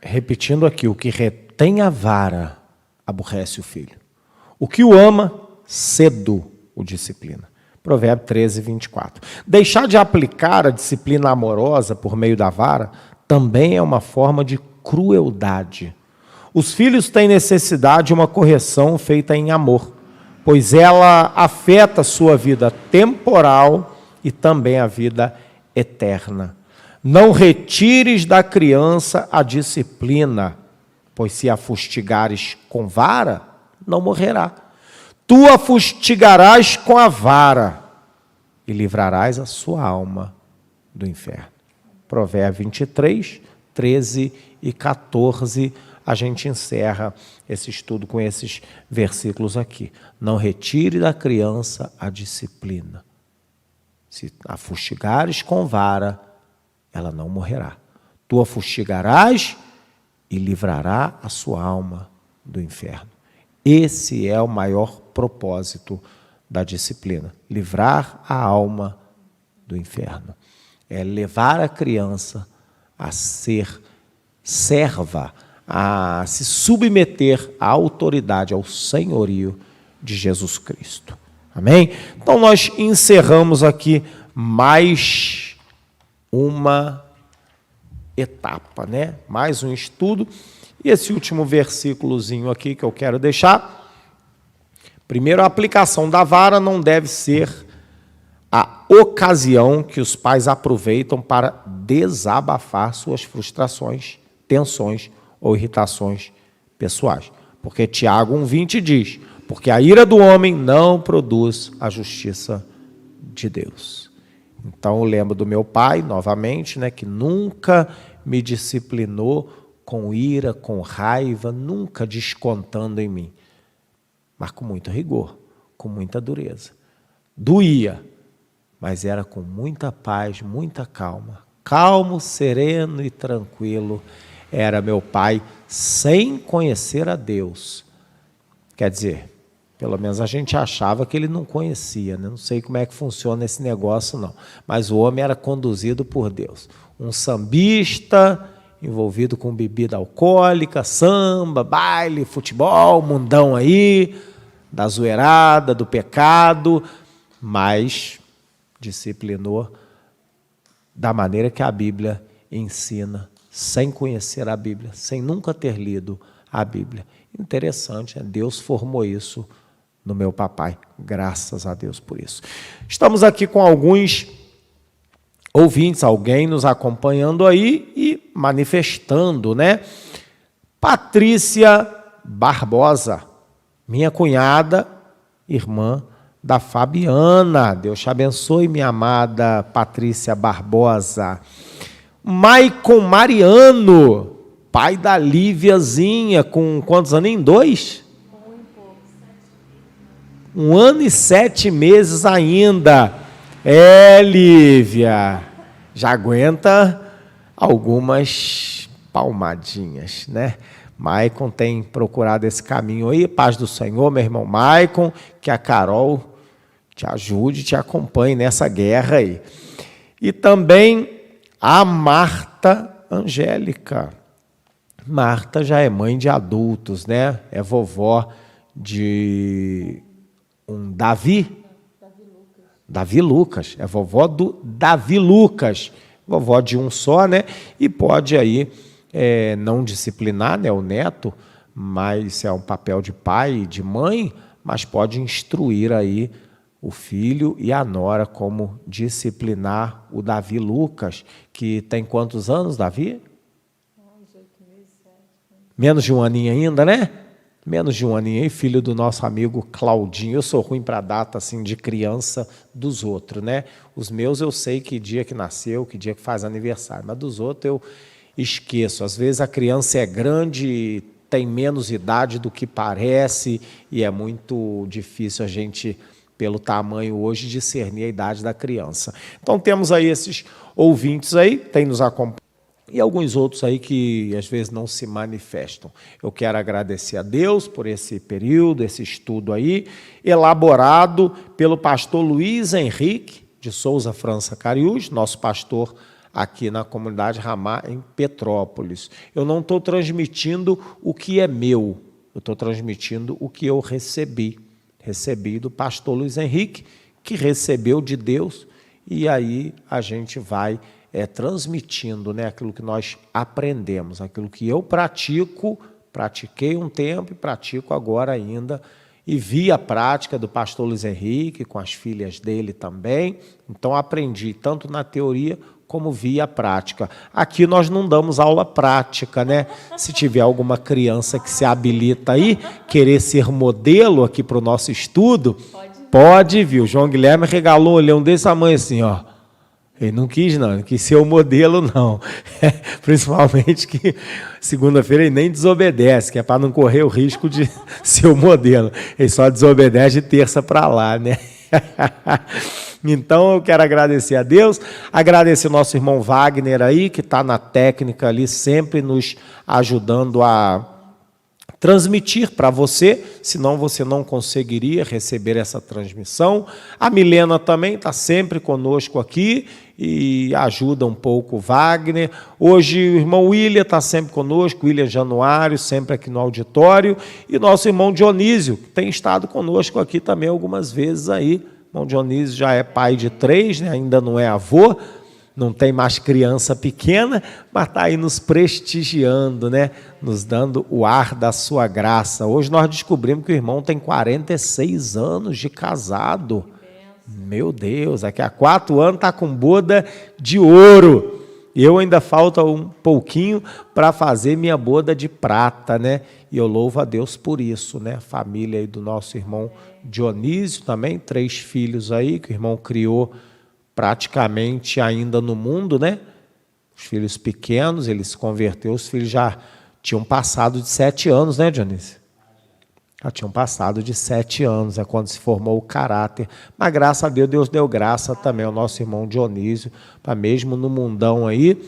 Repetindo aqui, o que retém a vara aborrece o filho. O que o ama, cedo o disciplina. Provérbio 13, 24. Deixar de aplicar a disciplina amorosa por meio da vara também é uma forma de crueldade. Os filhos têm necessidade de uma correção feita em amor, pois ela afeta a sua vida temporal e também a vida eterna. Não retires da criança a disciplina, pois se a fustigares com vara, não morrerá. Tu a fustigarás com a vara e livrarás a sua alma do inferno. Provérbio 23, 13 e 14, a gente encerra esse estudo com esses versículos aqui. Não retire da criança a disciplina. Se a fustigares com vara, ela não morrerá. Tu a fustigarás e livrará a sua alma do inferno. Esse é o maior propósito da disciplina, livrar a alma do inferno. É levar a criança a ser serva, a se submeter à autoridade, ao senhorio de Jesus Cristo. Amém? Então nós encerramos aqui mais uma etapa, né? Mais um estudo. E esse último versículozinho aqui que eu quero deixar. Primeiro, a aplicação da vara não deve ser a ocasião que os pais aproveitam para desabafar suas frustrações, tensões ou irritações pessoais. Porque Tiago 1,20 diz, porque a ira do homem não produz a justiça de Deus. Então eu lembro do meu pai, novamente, né, que nunca me disciplinou com ira, com raiva, nunca descontando em mim, mas com muito rigor, com muita dureza. Doía, mas era com muita paz, muita calma. Calmo, sereno e tranquilo era meu pai, sem conhecer a Deus. Quer dizer, pelo menos a gente achava que ele não conhecia, né? Não sei como é que funciona esse negócio, não. Mas o homem era conduzido por Deus. Um sambista envolvido com bebida alcoólica, samba, baile, futebol, mundão aí, da zoeirada, do pecado, mas disciplinou da maneira que a Bíblia ensina, sem conhecer a Bíblia, sem nunca ter lido a Bíblia. Interessante, né? Deus formou isso no meu papai. Graças a Deus por isso. Estamos aqui com alguns ouvintes, alguém nos acompanhando aí e manifestando, né? Patrícia Barbosa, minha cunhada, irmã da Fabiana. Deus te abençoe, minha amada Patrícia Barbosa. Maicon Mariano, pai da Líviazinha, com quantos aninhos? 2? 1 ano e 7 meses ainda. Lívia, já aguenta algumas palmadinhas, né? Maicon tem procurado esse caminho aí. Paz do Senhor, meu irmão Maicon, que a Carol te ajude, te acompanhe nessa guerra aí. E também a Marta Angélica. Marta já é mãe de adultos, né? É vovó de um Davi Lucas. É vovó do Davi Lucas. Vovó de um só, né? E pode aí não disciplinar, né, o neto, mas é um papel de pai e de mãe, mas pode instruir aí o filho e a nora como disciplinar o Davi Lucas, que tem quantos anos, Davi? Menos de um aninho ainda, né? Menos de um aninho aí, filho do nosso amigo Claudinho. Eu sou ruim para data assim de criança dos outros, né? Os meus eu sei que dia que nasceu, que dia que faz aniversário, mas dos outros eu esqueço. Às vezes a criança é grande, tem menos idade do que parece e é muito difícil a gente, pelo tamanho hoje, discernir a idade da criança. Então temos aí esses ouvintes aí, tem nos acompanhado, e alguns outros aí que às vezes não se manifestam. Eu quero agradecer a Deus por esse período, esse estudo aí, elaborado pelo pastor Luiz Henrique de Souza França Cariús, nosso pastor aqui na comunidade Ramá, em Petrópolis. Eu não estou transmitindo o que é meu, eu estou transmitindo o que eu recebi. Recebi do pastor Luiz Henrique, que recebeu de Deus, e aí a gente vai transmitindo, né, aquilo que nós aprendemos, aquilo que eu pratiquei um tempo e pratico agora ainda, e vi a prática do pastor Luiz Henrique, com as filhas dele também. Então aprendi tanto na teoria como vi a prática. Aqui nós não damos aula prática, né? Se tiver alguma criança que se habilita aí, querer ser modelo aqui para o nosso estudo, pode vir. O João Guilherme regalou um olhão desse tamanho assim, ó. Ele não quis, não quis ser o modelo, não. Principalmente que segunda-feira ele nem desobedece, que é para não correr o risco de ser o modelo. Ele só desobedece de terça para lá, né? Então eu quero agradecer a Deus, agradecer o nosso irmão Wagner aí, que está na técnica ali, sempre nos ajudando a transmitir para você, senão você não conseguiria receber essa transmissão. A Milena também está sempre conosco aqui e ajuda um pouco o Wagner. Hoje o irmão William está sempre conosco, William Januário, sempre aqui no auditório, e nosso irmão Dionísio, que tem estado conosco aqui também algumas vezes aí. O irmão Dionísio já é pai de 3, né? Ainda não é avô, não tem mais criança pequena, mas está aí nos prestigiando, né? Nos dando o ar da sua graça. Hoje nós descobrimos que o irmão tem 46 anos de casado. Meu Deus, daqui a 4 anos está com boda de ouro. Eu ainda falta um pouquinho para fazer minha boda de prata, né? E eu louvo a Deus por isso, né? A família aí do nosso irmão Dionísio também, 3 filhos aí que o irmão criou praticamente ainda no mundo, né? Os filhos pequenos, ele se converteu, os filhos já tinham passado de 7 anos, né, Dionísio? Já tinham passado de 7 anos, é quando se formou o caráter. Mas graças a Deus, Deus deu graça também ao nosso irmão Dionísio, para mesmo no mundão aí,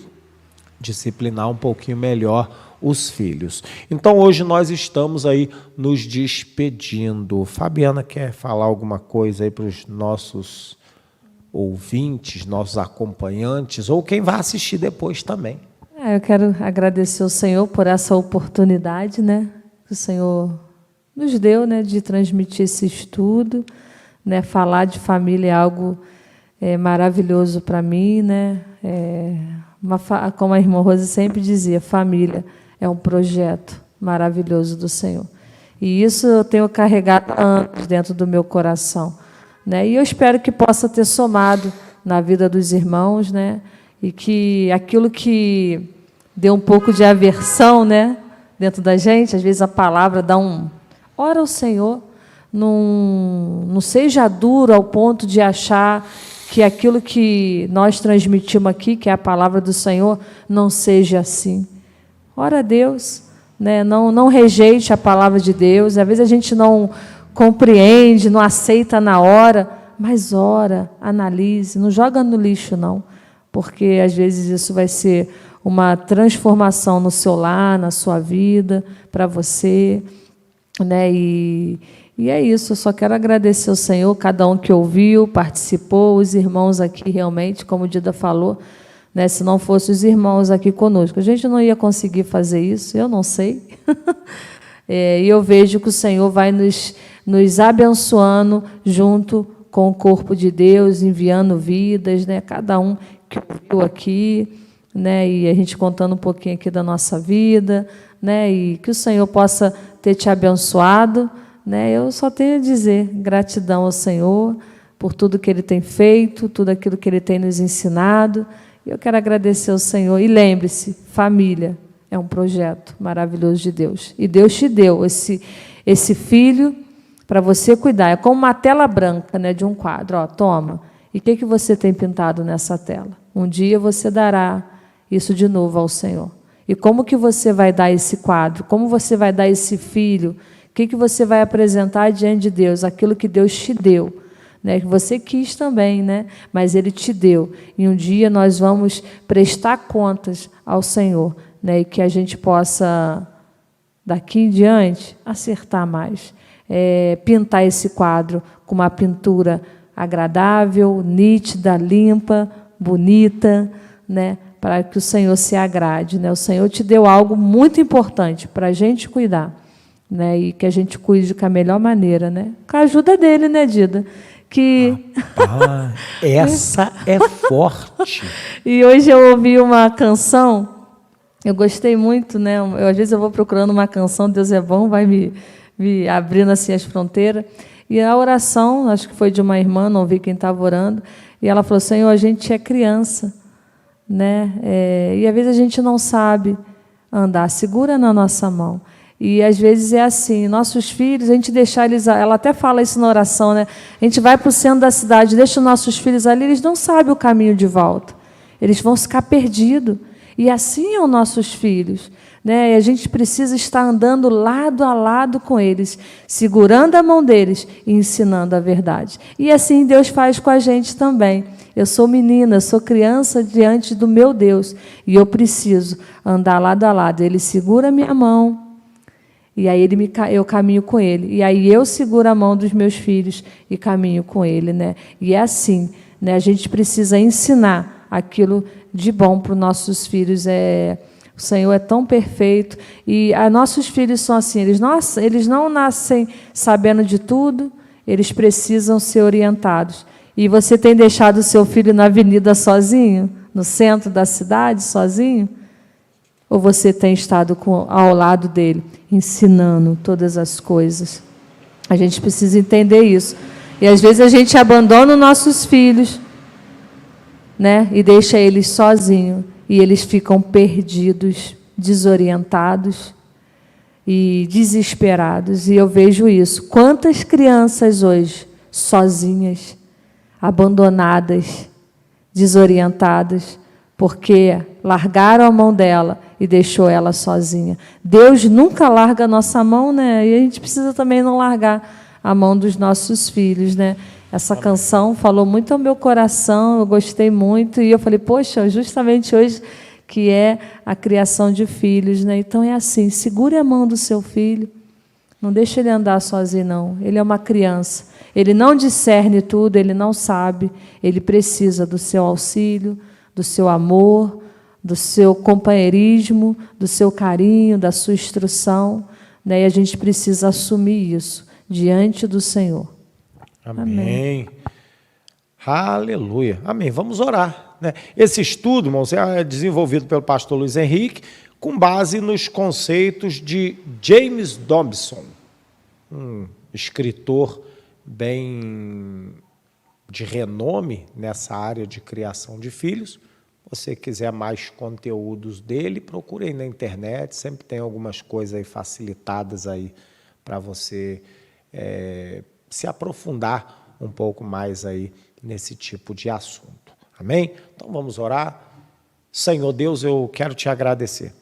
disciplinar um pouquinho melhor os filhos. Então hoje nós estamos aí nos despedindo. Fabiana quer falar alguma coisa aí para os nossos ouvintes, nossos acompanhantes, ou quem vai assistir depois também? Eu quero agradecer ao Senhor por essa oportunidade, né, que o Senhor nos deu, né, de transmitir esse estudo, né, falar de família é algo maravilhoso para mim, né, como a irmã Rose sempre dizia, família é um projeto, maravilhoso do Senhor. E isso eu tenho carregado há anos dentro do meu coração, né? E eu espero que possa ter somado na vida dos irmãos, né? E que aquilo que deu um pouco de aversão, né, dentro da gente, às vezes a palavra dá um... Ora ao Senhor, não seja duro ao ponto de achar que aquilo que nós transmitimos aqui, que é a palavra do Senhor, não seja assim. Ora a Deus, né? Não rejeite a palavra de Deus. Às vezes a gente não compreende, não aceita na hora, mas ora, analise, não joga no lixo, não, porque às vezes isso vai ser uma transformação no seu lar, na sua vida, para você, né? E é isso, eu só quero agradecer ao Senhor, cada um que ouviu, participou, os irmãos aqui realmente, como o Dida falou, né? Se não fossem os irmãos aqui conosco, a gente não ia conseguir fazer isso, eu não sei. E eu vejo que o Senhor vai nos abençoando junto com o corpo de Deus, enviando vidas, né? Cada um que ouviu aqui, né? E a gente contando um pouquinho aqui da nossa vida, né? E que o Senhor possa ter te abençoado, né? Eu só tenho a dizer gratidão ao Senhor por tudo que Ele tem feito, tudo aquilo que Ele tem nos ensinado. E eu quero agradecer ao Senhor. E lembre-se, família é um projeto maravilhoso de Deus. E Deus te deu esse filho para você cuidar. É como uma tela branca, né, de um quadro. Ó, toma. E o que você tem pintado nessa tela? Um dia você dará isso de novo ao Senhor. E como que você vai dar esse quadro? Como você vai dar esse filho? O que você vai apresentar diante de Deus? Aquilo que Deus te deu, né? Que você quis também, né? Mas Ele te deu. E um dia nós vamos prestar contas ao Senhor, né? E que a gente possa, daqui em diante, acertar mais. Pintar esse quadro com uma pintura agradável, nítida, limpa, bonita, né? Para que o Senhor se agrade, né? O Senhor te deu algo muito importante para a gente cuidar, né? E que a gente cuide com a melhor maneira, né? Com a ajuda dele, né, Dida? Essa é forte. E hoje eu ouvi uma canção, eu gostei muito, né? Às vezes eu vou procurando uma canção, Deus é bom, vai me abrindo assim as fronteiras. E a oração, acho que foi de uma irmã, não vi quem estava orando, e ela falou: Senhor, a gente é criança, né? E às vezes a gente não sabe andar, segura na nossa mão. E às vezes é assim, nossos filhos, a gente deixar eles, ela até fala isso na oração, né? A gente vai para o centro da cidade, deixa os nossos filhos ali, eles não sabem o caminho de volta, eles vão ficar perdidos. E assim são nossos filhos, né? E a gente precisa estar andando lado a lado com eles, segurando a mão deles e ensinando a verdade. E assim Deus faz com a gente também. Eu sou menina, sou criança diante do meu Deus, e eu preciso andar lado a lado. Ele segura a minha mão, e aí eu caminho com ele. E aí eu seguro a mão dos meus filhos e caminho com ele, né? E é assim, né? A gente precisa ensinar aquilo de bom para os nossos filhos. O Senhor é tão perfeito. E nossos filhos são assim, eles não nascem sabendo de tudo, eles precisam ser orientados. E você tem deixado o seu filho na avenida sozinho? No centro da cidade, sozinho? Ou você tem estado ao lado dele, ensinando todas as coisas? A gente precisa entender isso. E às vezes a gente abandona os nossos filhos, né? E deixa eles sozinhos. E eles ficam perdidos, desorientados e desesperados. E eu vejo isso. Quantas crianças hoje, sozinhas, abandonadas, desorientadas, porque largaram a mão dela e deixou ela sozinha. Deus nunca larga a nossa mão, né? E a gente precisa também não largar a mão dos nossos filhos, né? Essa canção falou muito ao meu coração, eu gostei muito, e eu falei, poxa, justamente hoje que é a criação de filhos, né? Então é assim, segure a mão do seu filho, não deixe ele andar sozinho, não. Ele é uma criança, ele não discerne tudo, ele não sabe, ele precisa do seu auxílio, do seu amor, do seu companheirismo, do seu carinho, da sua instrução, né? E a gente precisa assumir isso diante do Senhor. Amém. Aleluia. Amém. Vamos orar, né? Esse estudo, irmãos, é desenvolvido pelo pastor Luiz Henrique, com base nos conceitos de James Dobson, um escritor bem de renome nessa área de criação de filhos. Se você quiser mais conteúdos dele, procure aí na internet, sempre tem algumas coisas aí facilitadas aí para você se aprofundar um pouco mais aí nesse tipo de assunto. Amém? Então vamos orar. Senhor Deus, eu quero te agradecer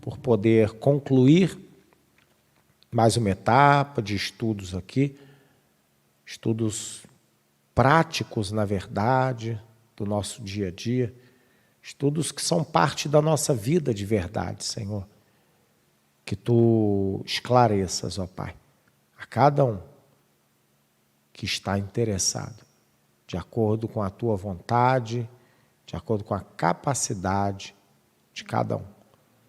por poder concluir mais uma etapa de estudos aqui, estudos práticos, na verdade, do nosso dia a dia, estudos que são parte da nossa vida de verdade, Senhor. Que Tu esclareças, ó Pai, a cada um que está interessado, de acordo com a Tua vontade, de acordo com a capacidade de cada um,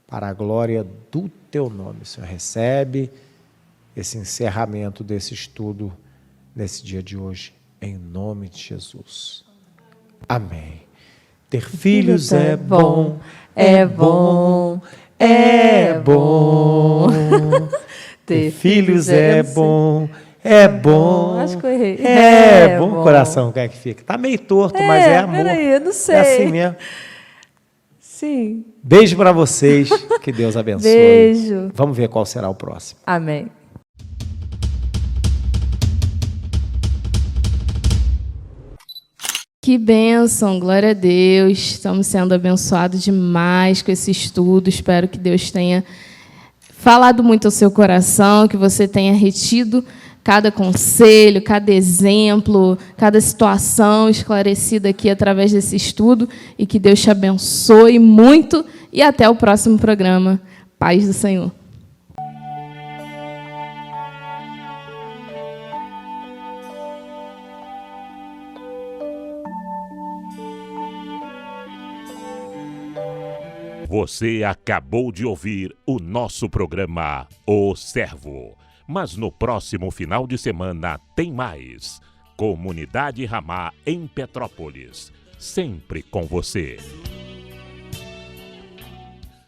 para a glória do Teu nome. Senhor, recebe esse encerramento desse estudo nesse dia de hoje, em nome de Jesus. Amém. Ter filhos é bom, é bom, é bom. Ter filhos é bom, é bom. Acho que eu errei. É bom. Coração, como é que fica? Tá meio torto, mas é amor. Peraí, eu não sei. É assim mesmo. Sim. Beijo para vocês, que Deus abençoe. Beijo. Vamos ver qual será o próximo. Amém. Que bênção, glória a Deus. Estamos sendo abençoados demais com esse estudo. Espero que Deus tenha falado muito ao seu coração, que você tenha retido cada conselho, cada exemplo, cada situação esclarecida aqui através desse estudo e que Deus te abençoe muito e até o próximo programa. Paz do Senhor. Você acabou de ouvir o nosso programa O Servo. Mas no próximo final de semana tem mais. Comunidade Ramá em Petrópolis. Sempre com você.